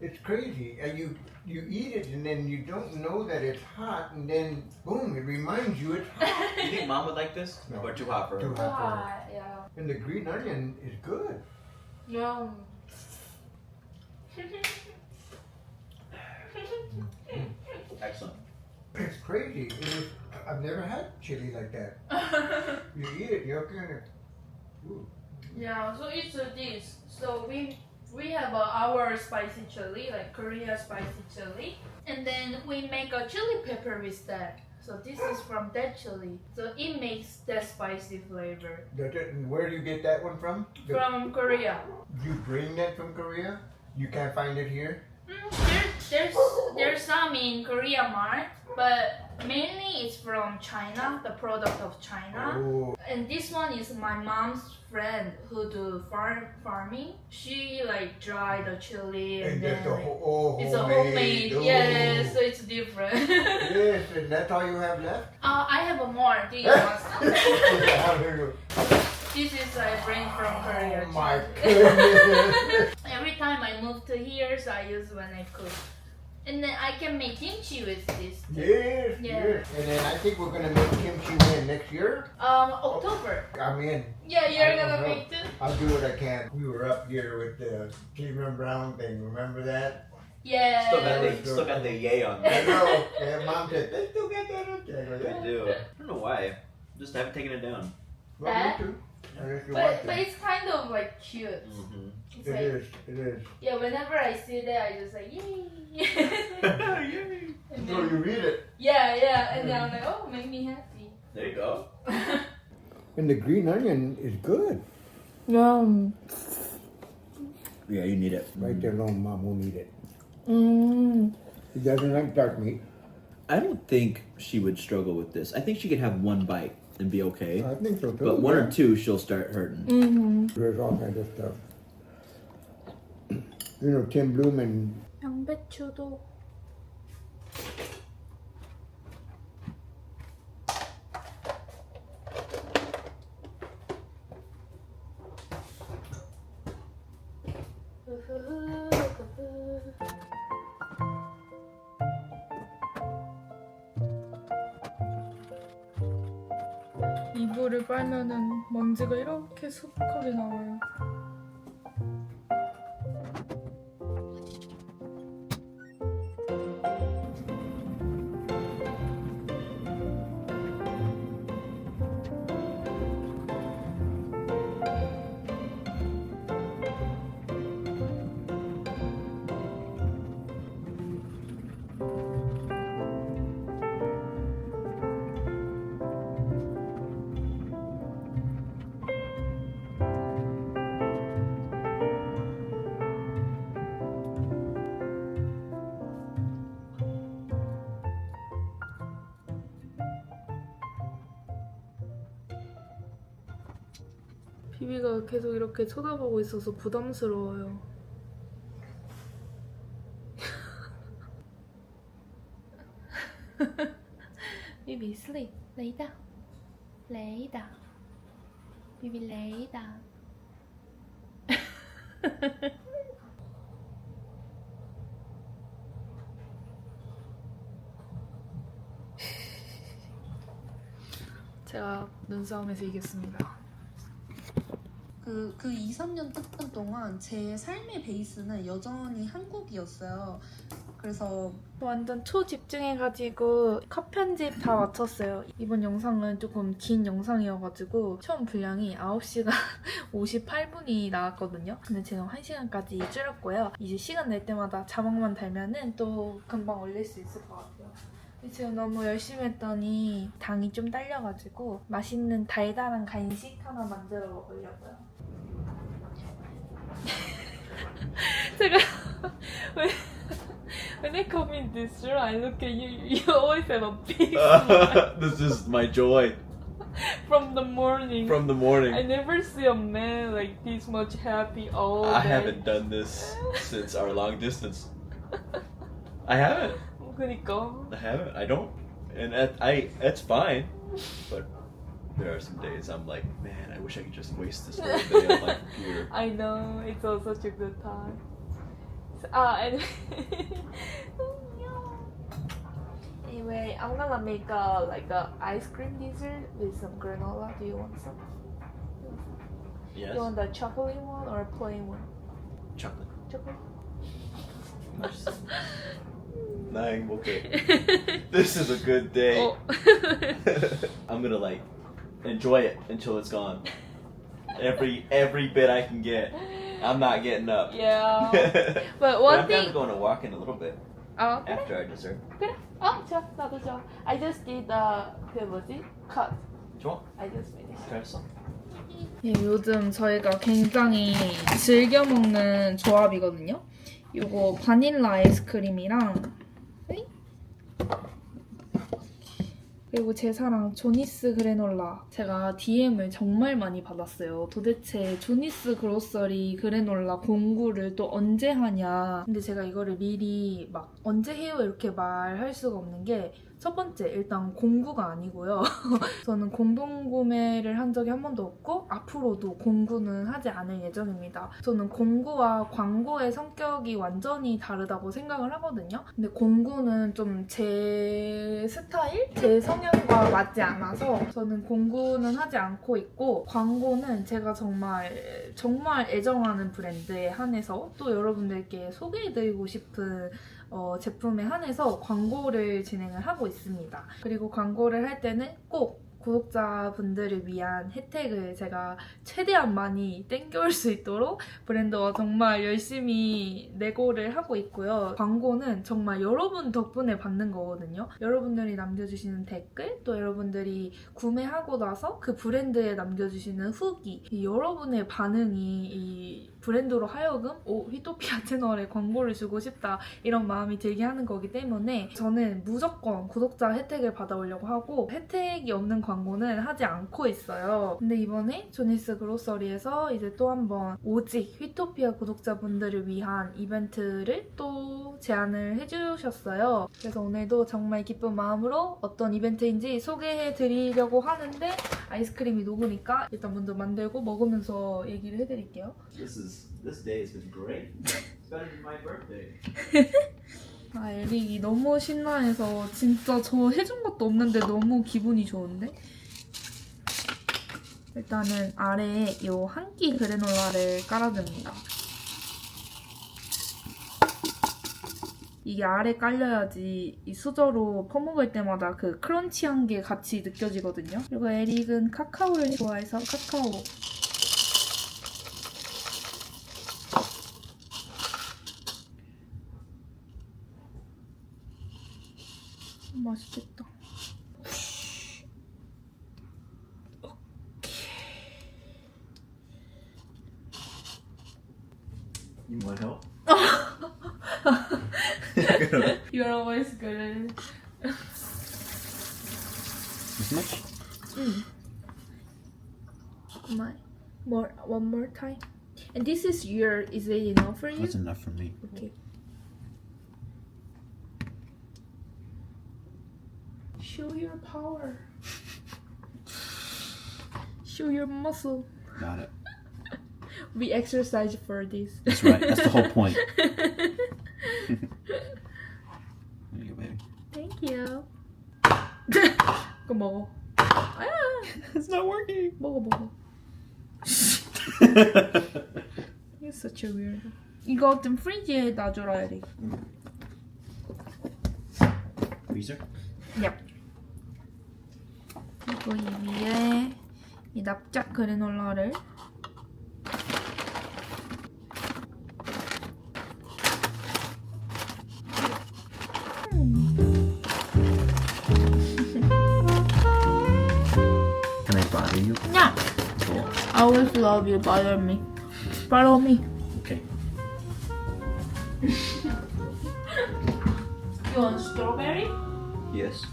It's crazy. You eat it and then you don't know that it's hot, and then boom, it reminds you it's hot. You think mom would like this? No. Or too hot for her? Too hot. Ah, yeah. And the green onion is good. Yum. Excellent. It's crazy. I've never had chili like that. You eat it, you're kind of. Ooh. Yeah, so it's this. So we have our spicy chili, like Korea spicy chili, and then we make a chili pepper with that. So this is from that chili. So it makes that spicy flavor Where do you get that one from? from Korea. You bring that from Korea? You can't find it here? There's some in Korea Mart, but mainly it's from China, the product of China. Oh, And this one is my mom's friend who do farming. She like dry the chili and and then just a homemade. it's a homemade. Oh. Yeah, so it's different. Yes, and that's all you have left? I have a more. Do you want some? How do you? This is I bring from Korea. Oh my chili. goodness. Every time I move to here, so I use when I cook. And then I can make kimchi with this. Yes, Yeah. yes. And then I think we're gonna make kimchi when next year. October. I'm in. Yeah, you're I don't gonna know. make too? I'll do what I can. We were up here with the Cleveland Brown thing. Remember that? Yeah. Still got the yay on I there. know. And Mom said they still got that up there. I go, They "Yeah." do. I don't know why. Just haven't taken it down. Well, That? me too. Unless you want But to. it's kind of like cute. Mm-hmm. It's It like, is. It is. yeah, whenever I see that, I just like, yay. And So then, you read it. yeah, and then I'm like, oh, make me happy. There you go. And the green onion is good. Yum. Yeah, you need it. Right there alone, Mom won't eat it. Mm. She doesn't like dark meat. I don't think she would struggle with this. I think she could have one bite and be okay. I think so too. But one yeah. or two, she'll start hurting. Mm-hmm. There's all kinds of stuff. You know, Tim Bloom and 양배추도. 이불을 빨면은 먼지가 이렇게 수북하게 나와요. 비비가 계속 이렇게 쳐다보고 있어서 부담스러워요. 비비 sleep. lay down. lay down. 비비 lay down. 제가 눈싸움에서 이겼습니다. 그 2, 3년 떴던 동안 제 삶의 베이스는 여전히 한국이었어요. 그래서 완전 초집중해가지고 컷 편집 다 마쳤어요. 이번 영상은 조금 긴 영상이어가지고 총 분량이 9시간 58분이 나왔거든요. 근데 제가 1시간까지 줄였고요. 이제 시간 낼 때마다 자막만 달면은 또 금방 올릴 수 있을 것 같아요. 근데 제가 너무 열심히 했더니 당이 좀 딸려가지고 맛있는 달달한 간식 하나 만들어 먹으려고요. 제가 when I come in this room, I look at you. You always have a big smile This is my joy from the morning. from the morning. I never see a man like this much happy all day. I haven't done this since our long distance. I haven't. 그니까. I haven't. I don't. And that's fine. But there are some days I'm like, man, I wish I could just waste this whole day on my computer. I know, it's all such a good time. Anyway. Anyway, I'm gonna make a ice cream dessert with some granola. Do you want some? Yes? You want the chocolate one or a plain one? Chocolate. Chocolate. Nine, okay. This is a good day. Oh. I'm gonna like enjoy it until it's gone. Every bit I can get. I'm not getting up. Yeah. But But one I'm down to thing. go on a walk in a little bit 아, 그래? after our dessert. 그래? 좋아. 나도 좋아. I just did 그 뭐지? cut. 좋아? I just finished. 잘했어. 예, 요즘 저희가 굉장히 즐겨 먹는 조합이거든요. 요거 바닐라 아이스크림이랑 그리고 제 사랑 조니스 그래놀라. 제가 DM을 정말 많이 받았어요. 도대체 조니스 그로서리 그래놀라 공구를 또 언제 하냐. 근데 제가 이거를 미리 막 언제 해요 이렇게 말할 수가 없는 게 첫 번째, 일단 공구가 아니고요. 저는 공동 구매를 한 적이 한 번도 없고 앞으로도 공구는 하지 않을 예정입니다. 저는 공구와 광고의 성격이 완전히 다르다고 생각을 하거든요. 근데 공구는 좀 제 스타일? 제 성향과 맞지 않아서 저는 공구는 하지 않고 있고 광고는 제가 정말 애정하는 브랜드에 한해서 또 여러분들께 소개해드리고 싶은 제품에 한해서 광고를 진행을 하고 있습니다. 그리고 광고를 할 때는 꼭 구독자분들을 위한 혜택을 제가 최대한 많이 땡겨올 수 있도록 브랜드와 정말 열심히 내고를 하고 있고요. 광고는 정말 여러분 덕분에 받는 거거든요. 여러분들이 남겨주시는 댓글, 또 여러분들이 구매하고 나서 그 브랜드에 남겨주시는 후기, 여러분의 반응이 이 브랜드로 하여금 휘토피아 채널에 광고를 주고 싶다 이런 마음이 들게 하는 거기 때문에 저는 무조건 구독자 혜택을 받아오려고 하고 혜택이 없는 광고는 하지 않고 있어요. 근데 이번에 조니스 그로서리에서 이제 또 한 번 오직 휘토피아 구독자분들을 위한 이벤트를 또 제안을 해주셨어요. 그래서 오늘도 정말 기쁜 마음으로 어떤 이벤트인지 소개해드리려고 하는데 아이스크림이 녹으니까 일단 먼저 만들고 먹으면서 얘기를 해드릴게요. This day has been great. It's better than my birthday. 에릭이 너무 신나해서 진짜 저 해준 것도 없는데 너무 기분이 좋은데? 일단은 아래에 이 한 끼 그래놀라를 깔아줍니다. 이게 아래 깔려야지 이 수저로 퍼먹을 때마다 그 크런치한 게 같이 느껴지거든요. 그리고 에릭은 카카오를 좋아해서 카카오. 맛있겠다. You want help? You're always good. This much? One more time. And this is is it enough for you? That's enough for me. Okay. Show your power. Show your muscle. Got it. We exercise for this. That's right. That's the whole point. There you go, baby. Thank you. 그거 먹어. It's not working. 먹어. You're such a weirdo. 이거 좀 프리지에 놔줘라, 에릭. Freezer? Yep. 그리고 이 위에 이 납작 그래놀라를 Can I bother you? Yeah. Cool. I always love you. Bother me. Follow me. Okay. You want strawberry? Yes.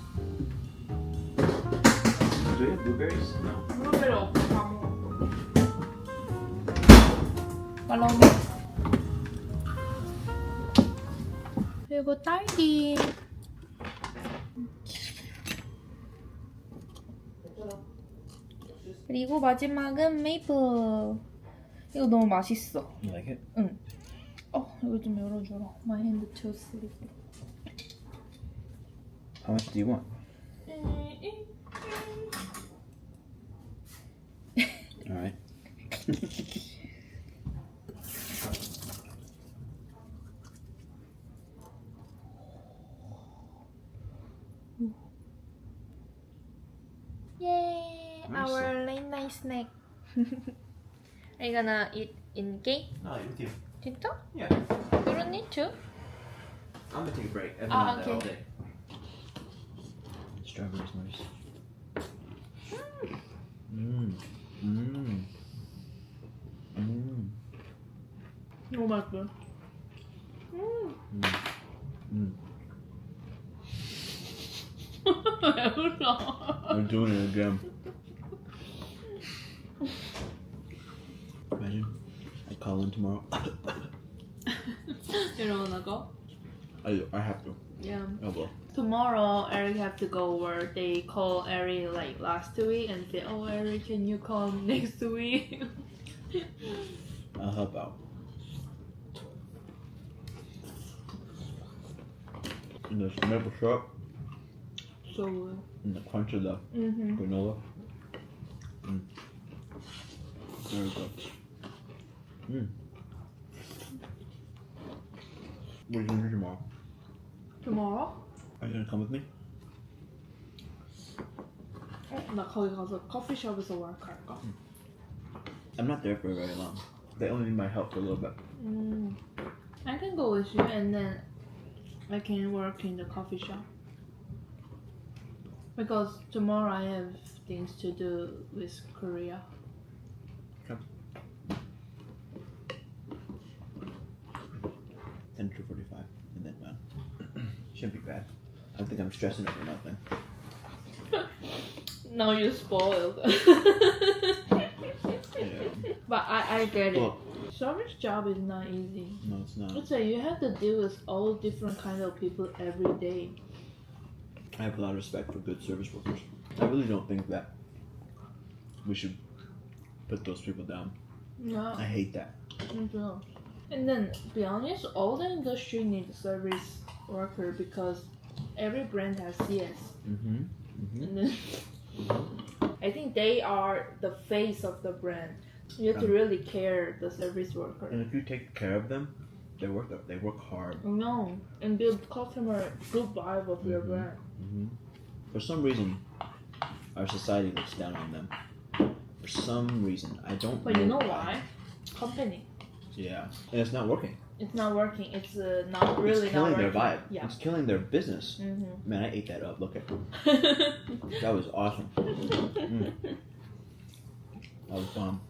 Do you have blueberries? No. 블루베리 없어. 다 먹었어. Follow me. 그리고 딸기. 그리고 마지막은 메이플. 이거 너무 맛있어. You like it? 응. 이거 좀 열어주라. My hand too slippery. How much do you want? All right. Yay! Nice. Our late night snack. Are you gonna eat in cake? No, with you. 진짜? Yeah. You don't need to. I'm gonna take a break. I've been Ah, on that all okay. day. Strawberries nice. Mmm. Mmm. Mmm. 너무 맛있어. Mmm. 왜 울어? I'm doing it again. Imagine I call in tomorrow. You don't wanna go? I have to. Yeah. Oh well. Tomorrow, Eric have to go where they call Eric like last week and say, "Oh, Eric, can you come next week?" I'll help out. And there's maple syrup So good. and the crunch of the Mhm. granola. Very good. What are you gonna do tomorrow? Tomorrow? Are you gonna come with me? 나 거기 가서 커피숍에서 work할까? I'm not there for very long. They only need my help for a little bit. I can go with you and then I can work in the coffee shop. Because tomorrow I have things to do with Korea. 10 to 45 and then done. Shouldn't be bad. I don't think I'm stressing over nothing. Now you spoiled. Yeah. But I get it. Well, Service job is not easy. no, it's not. It's like you have to deal with all different kind of people every day. I have a lot of respect for good service workers. I really don't think that we should put those people down. Yeah. I hate that. Yeah. And then, to be honest, all the industry needs service worker because every brand has CS. Mm-hmm. And then, I think they are the face of the brand. You have to really care the service worker. And if you take care of them, they work hard. No, and build customer good vibe of your brand. Mm-hmm. For some reason, our society looks down on them. For some reason, I don't. But you know why? Company. Yeah, and it's not working. It's not working. It's not really It's killing not their working. vibe. Yeah. It's killing their business. Mm-hmm. Man, I ate that up. Look at that was awesome. That was bomb.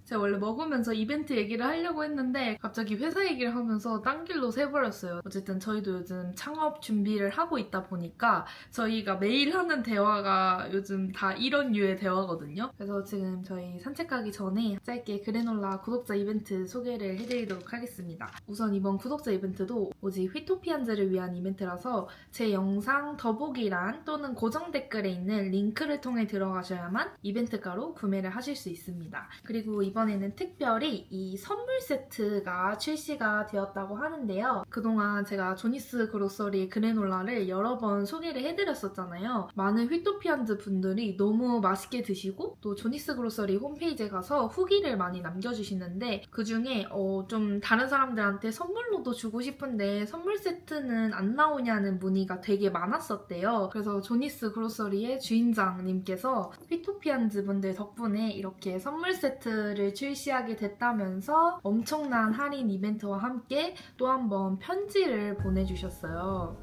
제가 원래 먹으면서 이벤트 얘기를 하려고 했는데 갑자기 회사 얘기를 하면서 딴 길로 새버렸어요. 어쨌든 저희도 요즘 창업 준비를 하고 있다 보니까 저희가 매일 하는 대화가 요즘 다 이런 류의 대화거든요. 그래서 지금 저희 산책 가기 전에 짧게 그래놀라 구독자 이벤트 소개를 해드리도록 하겠습니다. 우선 이번 구독자 이벤트도 오직 휘토피안즈를 위한 이벤트라서 제 영상 더보기란 또는 고정 댓글에 있는 링크를 통해 들어가셔야만 이벤트가로 구매를 하실 수 있습니다. 그리고 이번에는 특별히 이 선물 세트가 출시가 되었다고 하는데요. 그동안 제가 조니스 그로서리 그래놀라를 여러 번 소개를 해드렸었잖아요. 많은 휘토피안즈 분들이 너무 맛있게 드시고 또 조니스 그로서리 홈페이지에 가서 후기를 많이 남겨주시는데 그중에 좀 다른 사람들한테 선물로도 주고 싶은데 선물 세트는 안 나오냐는 문의가 되게 많았었대요. 그래서 조니스 그로서리의 주인장님께서 휘토피안즈 분들 덕분에 이렇게 선물 세트를 출시하게 됐다면서 엄청난 할인 이벤트와 함께 또 한 번 편지를 보내주셨어요.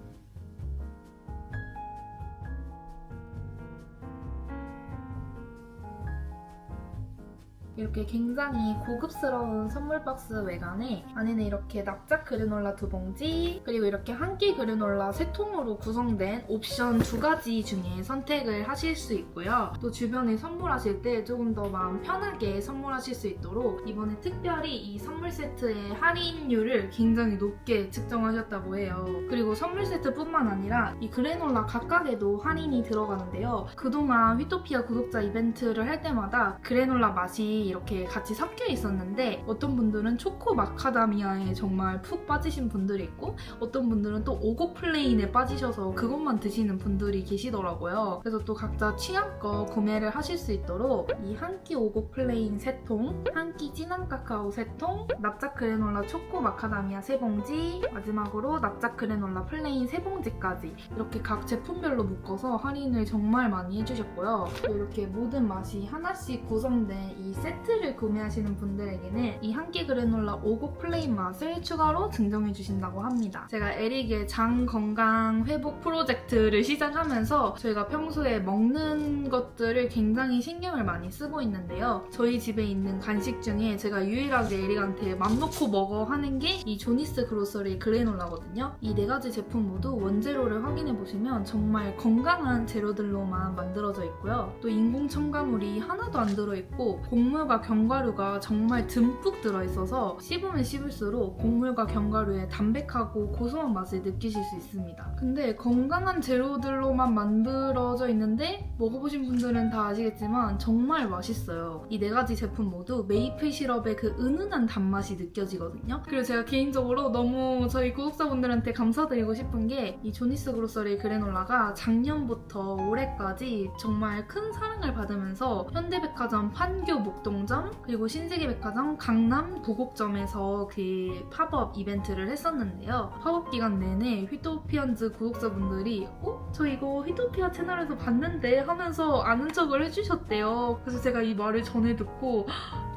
이렇게 굉장히 고급스러운 선물 박스 외관에 안에는 이렇게 납작 그래놀라 2봉지 그리고 이렇게 한 끼 그래놀라 3통으로 구성된 옵션 2가지 중에 선택을 하실 수 있고요. 또 주변에 선물하실 때 조금 더 마음 편하게 선물하실 수 있도록 이번에 특별히 이 선물 세트의 할인율을 굉장히 높게 측정하셨다고 해요. 그리고 선물 세트뿐만 아니라 이 그래놀라 각각에도 할인이 들어가는데요. 그동안 휘토피아 구독자 이벤트를 할 때마다 그래놀라 맛이 이렇게 같이 섞여 있었는데 어떤 분들은 초코 마카다미아에 정말 푹 빠지신 분들이 있고 어떤 분들은 또 오곡 플레인에 빠지셔서 그것만 드시는 분들이 계시더라고요. 그래서 또 각자 취향껏 구매를 하실 수 있도록 이 한 끼 오곡 플레인 3통, 한 끼 진한 카카오 3통, 납작 그래놀라 초코 마카다미아 3봉지, 마지막으로 납작 그래놀라 플레인 3봉지까지 이렇게 각 제품별로 묶어서 할인을 정말 많이 해주셨고요. 또 이렇게 모든 맛이 하나씩 구성된 이 세트를 구매하시는 분들에게는 이 한 끼 그래놀라 오곡 플레인 맛을 추가로 증정해주신다고 합니다. 제가 에릭의 장 건강 회복 프로젝트를 시작하면서 저희가 평소에 먹는 것들을 굉장히 신경을 많이 쓰고 있는데요. 저희 집에 있는 간식 중에 제가 유일하게 에릭한테 맘 놓고 먹어 하는 게 이 조니스 그로서리 그래놀라거든요. 이 4가지 제품 모두 원재료를 확인해보시면 정말 건강한 재료들로만 만들어져 있고요. 또 인공 첨가물이 하나도 안 들어있고 곡물과 견과류가 정말 듬뿍 들어있어서 씹으면 씹을수록 곡물과 견과류의 담백하고 고소한 맛을 느끼실 수 있습니다. 근데 건강한 재료들로만 만들어져 있는데 먹어보신 분들은 다 아시겠지만 정말 맛있어요. 이 4가지 제품 모두 메이플 시럽의 그 은은한 단맛이 느껴지거든요. 그리고 제가 개인적으로 너무 저희 구독자분들한테 감사드리고 싶은 게 이 조니스 그로서리 그래놀라가 작년부터 올해까지 정말 큰 사랑을 받으면서 현대백화점 판교 목동점 그리고 신세계백화점 강남 도곡점에서 그 팝업 이벤트를 했었는데요. 팝업 기간 내내 휘토피언즈 구독자분들이 저 이거 휘토피아 채널에서 봤는데 하면서 아는 척을 해주셨대요. 그래서 제가 이 말을 전해 듣고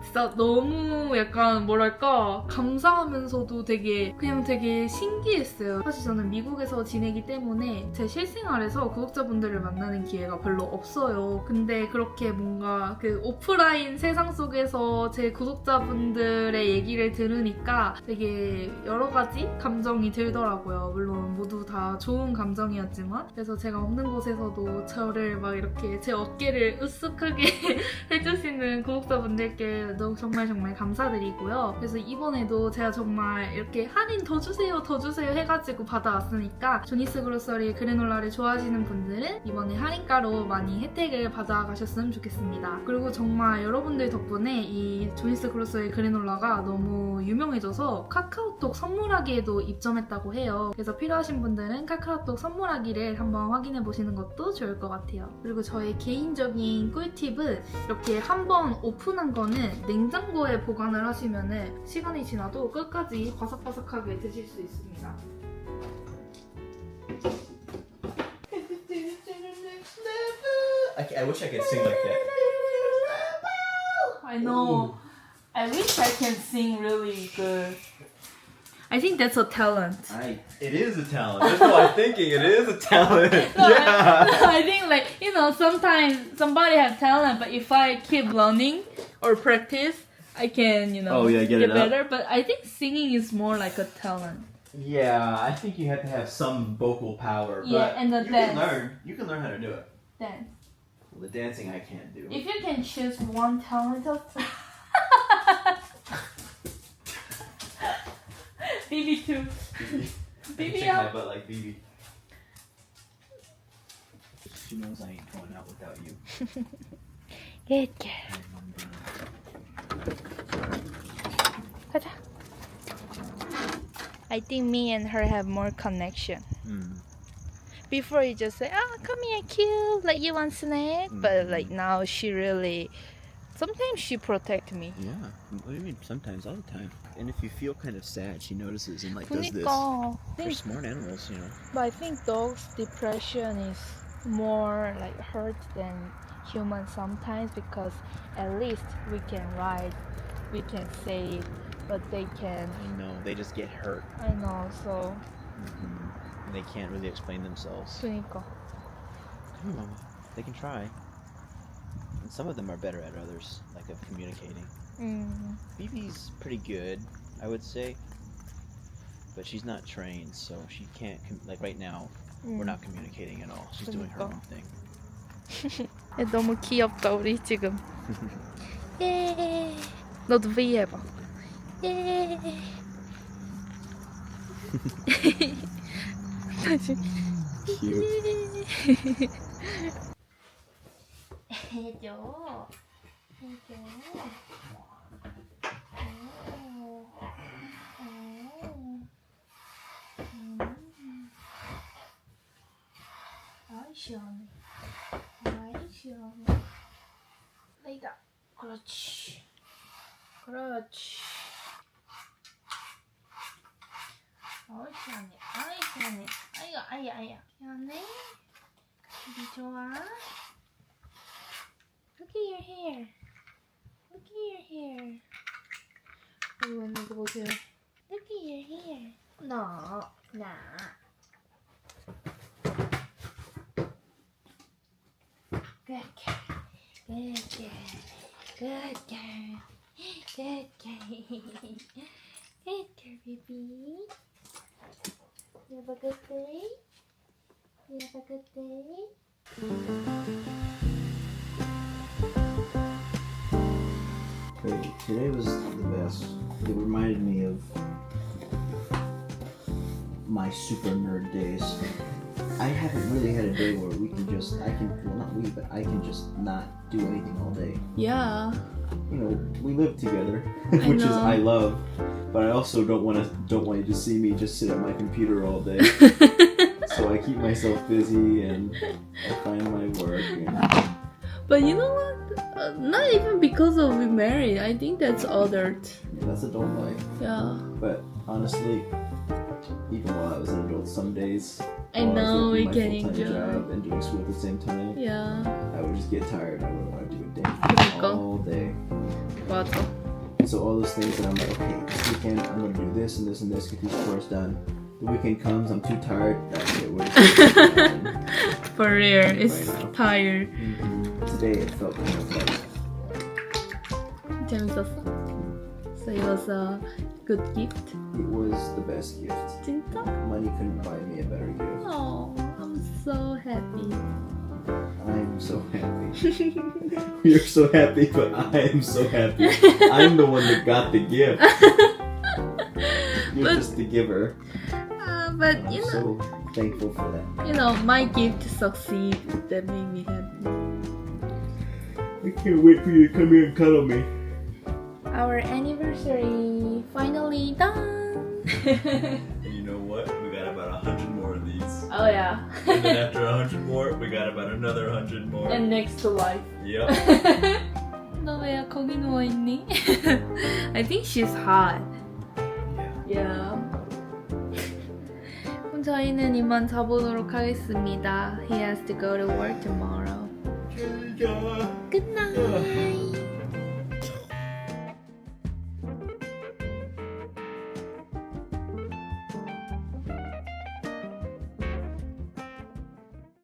진짜 너무 약간 뭐랄까 감사하면서도 되게 신기했어요. 사실 저는 미국에서 지내기 때문에 제 실생활에서 구독자분들을 만나는 기회가 별로 없어요. 근데 그렇게 뭔가 그 오프라인 세상 속에서 제 구독자분들의 얘기를 들으니까 되게 여러 가지 감정이 들더라고요. 물론 모두 다 좋은 감정이었지만 그래서 제가 없는 곳에서도 저를 막 이렇게 제 어깨를 으쓱하게 해주시는 구독자분들께 정말 감사드리고요. 그래서 이번에도 제가 정말 이렇게 할인 더 주세요 해가지고 받아왔으니까 조니스 그로서리 그래놀라를 좋아하시는 분들은 이번에 할인가로 많이 혜택을 받아가셨으면 좋겠습니다. 그리고 정말 여러분들 덕분에 이 조니스 그로서리 그래놀라가 너무 유명해져서 카카오톡 선물하기에도 입점했다고 해요. 그래서 필요하신 분들은 카카오톡 선물하기를 한번 확인해보시는 것도 좋을 것 같아요. 그리고 저의 개인적인 꿀팁은 이렇게 한번 오픈한 거는 냉장고에 보관을 하시면 시간이 지나도 끝까지 바삭바삭하게 드실 수 있습니다. I wish I could sing like that. I know. I wish I can sing really good. I think that's a talent. It is a talent. That's what I'm thinking. It is a talent. I think sometimes somebody have talent, but if I keep learning or practice, I can, get it up. better. But I think singing is more like a talent. Yeah, I think you have to have some vocal power. Yeah, but and the you dance. can learn. You can learn how to do it. Dance. Well, the dancing I can't do. If you can choose one talent of BB too. BB Shake my out. butt like BB. She knows I ain't going out without you. Good. 가자. I think me and her have more connection. Before you just say, come here, cute, like you want snack. But like now she really, sometimes she protect me. Yeah. What do you mean? Sometimes, all the time. And if you feel kind of sad, she notices and like does this. 그니까. They're smart animals, you know. But I think dogs' depression is more like hurt than humans sometimes because at least we can ride, we can save, but they can. I know. They just get hurt. I know, so. And they can't really explain themselves. 그니까. Come on, Mama. They can try. And some of them are better at others, like of communicating. Phoebe's pretty good, I would say. But she's not trained, so she can't, like right now, we're not communicating at all. She's doing her own thing. 너무 귀엽다 우리 지금. 예. 너도 V 해봐. 예. 다시. Cute. 해줘. 해줘. 아이 시원해. 아이 시원해. 내가 그렇지. 그렇지. 아이 시원해. 아이 시원해. 아이가 아야. 시원해. 우리 좋아. Look at your hair. Look at your hair. 이거 보세요. Look at your hair. No. Good girl. Good girl. Good girl. Good girl. Good girl, baby. You have a good day? You have a good day? Okay, today was the best. It reminded me of my super nerd days. I haven't really had a day where I can just not do anything all day. Yeah. You know, we live together, which is I love, but I also don't want you to see me just sit at my computer all day. So I keep myself busy and I find my work. And But you know what? Not even because of we married. I think that's adult. that's adult life. Yeah. But honestly, even while I was an adult, some days I while know I was we working can my full-time enjoy. job and doing school at the same time, Yeah. I would just get tired. I wouldn't want to do a day 그러니까. all day. 맞아. So all those things that I'm like, okay, this weekend I'm gonna do this and this and this, get these chores done. The weekend comes, I'm too tired. That's it. We're just For real, it's Right now. tired. Today it felt kind of like 재밌었어? So it was a good gift. it was the best gift. 진짜? Money couldn't buy me a better gift. Oh, I'm so happy. I'm so happy. You're so happy, but I am so happy. I'm the one that got the gift. You're But- just the giver. But I'm so thankful for that. my gift succeed. That made me happy. I can't wait for you to come here and cuddle me. Our anniversary finally done. And you know what? We got about 100 more of these. Oh yeah. And then after 100 more, we got about another 100 more. And next to life. Yep. 너 왜 거기 누워 있니? I think she's hot. Yeah. 그럼 저희는 이만 자보도록 하겠습니다. He has to go to work tomorrow. Good night.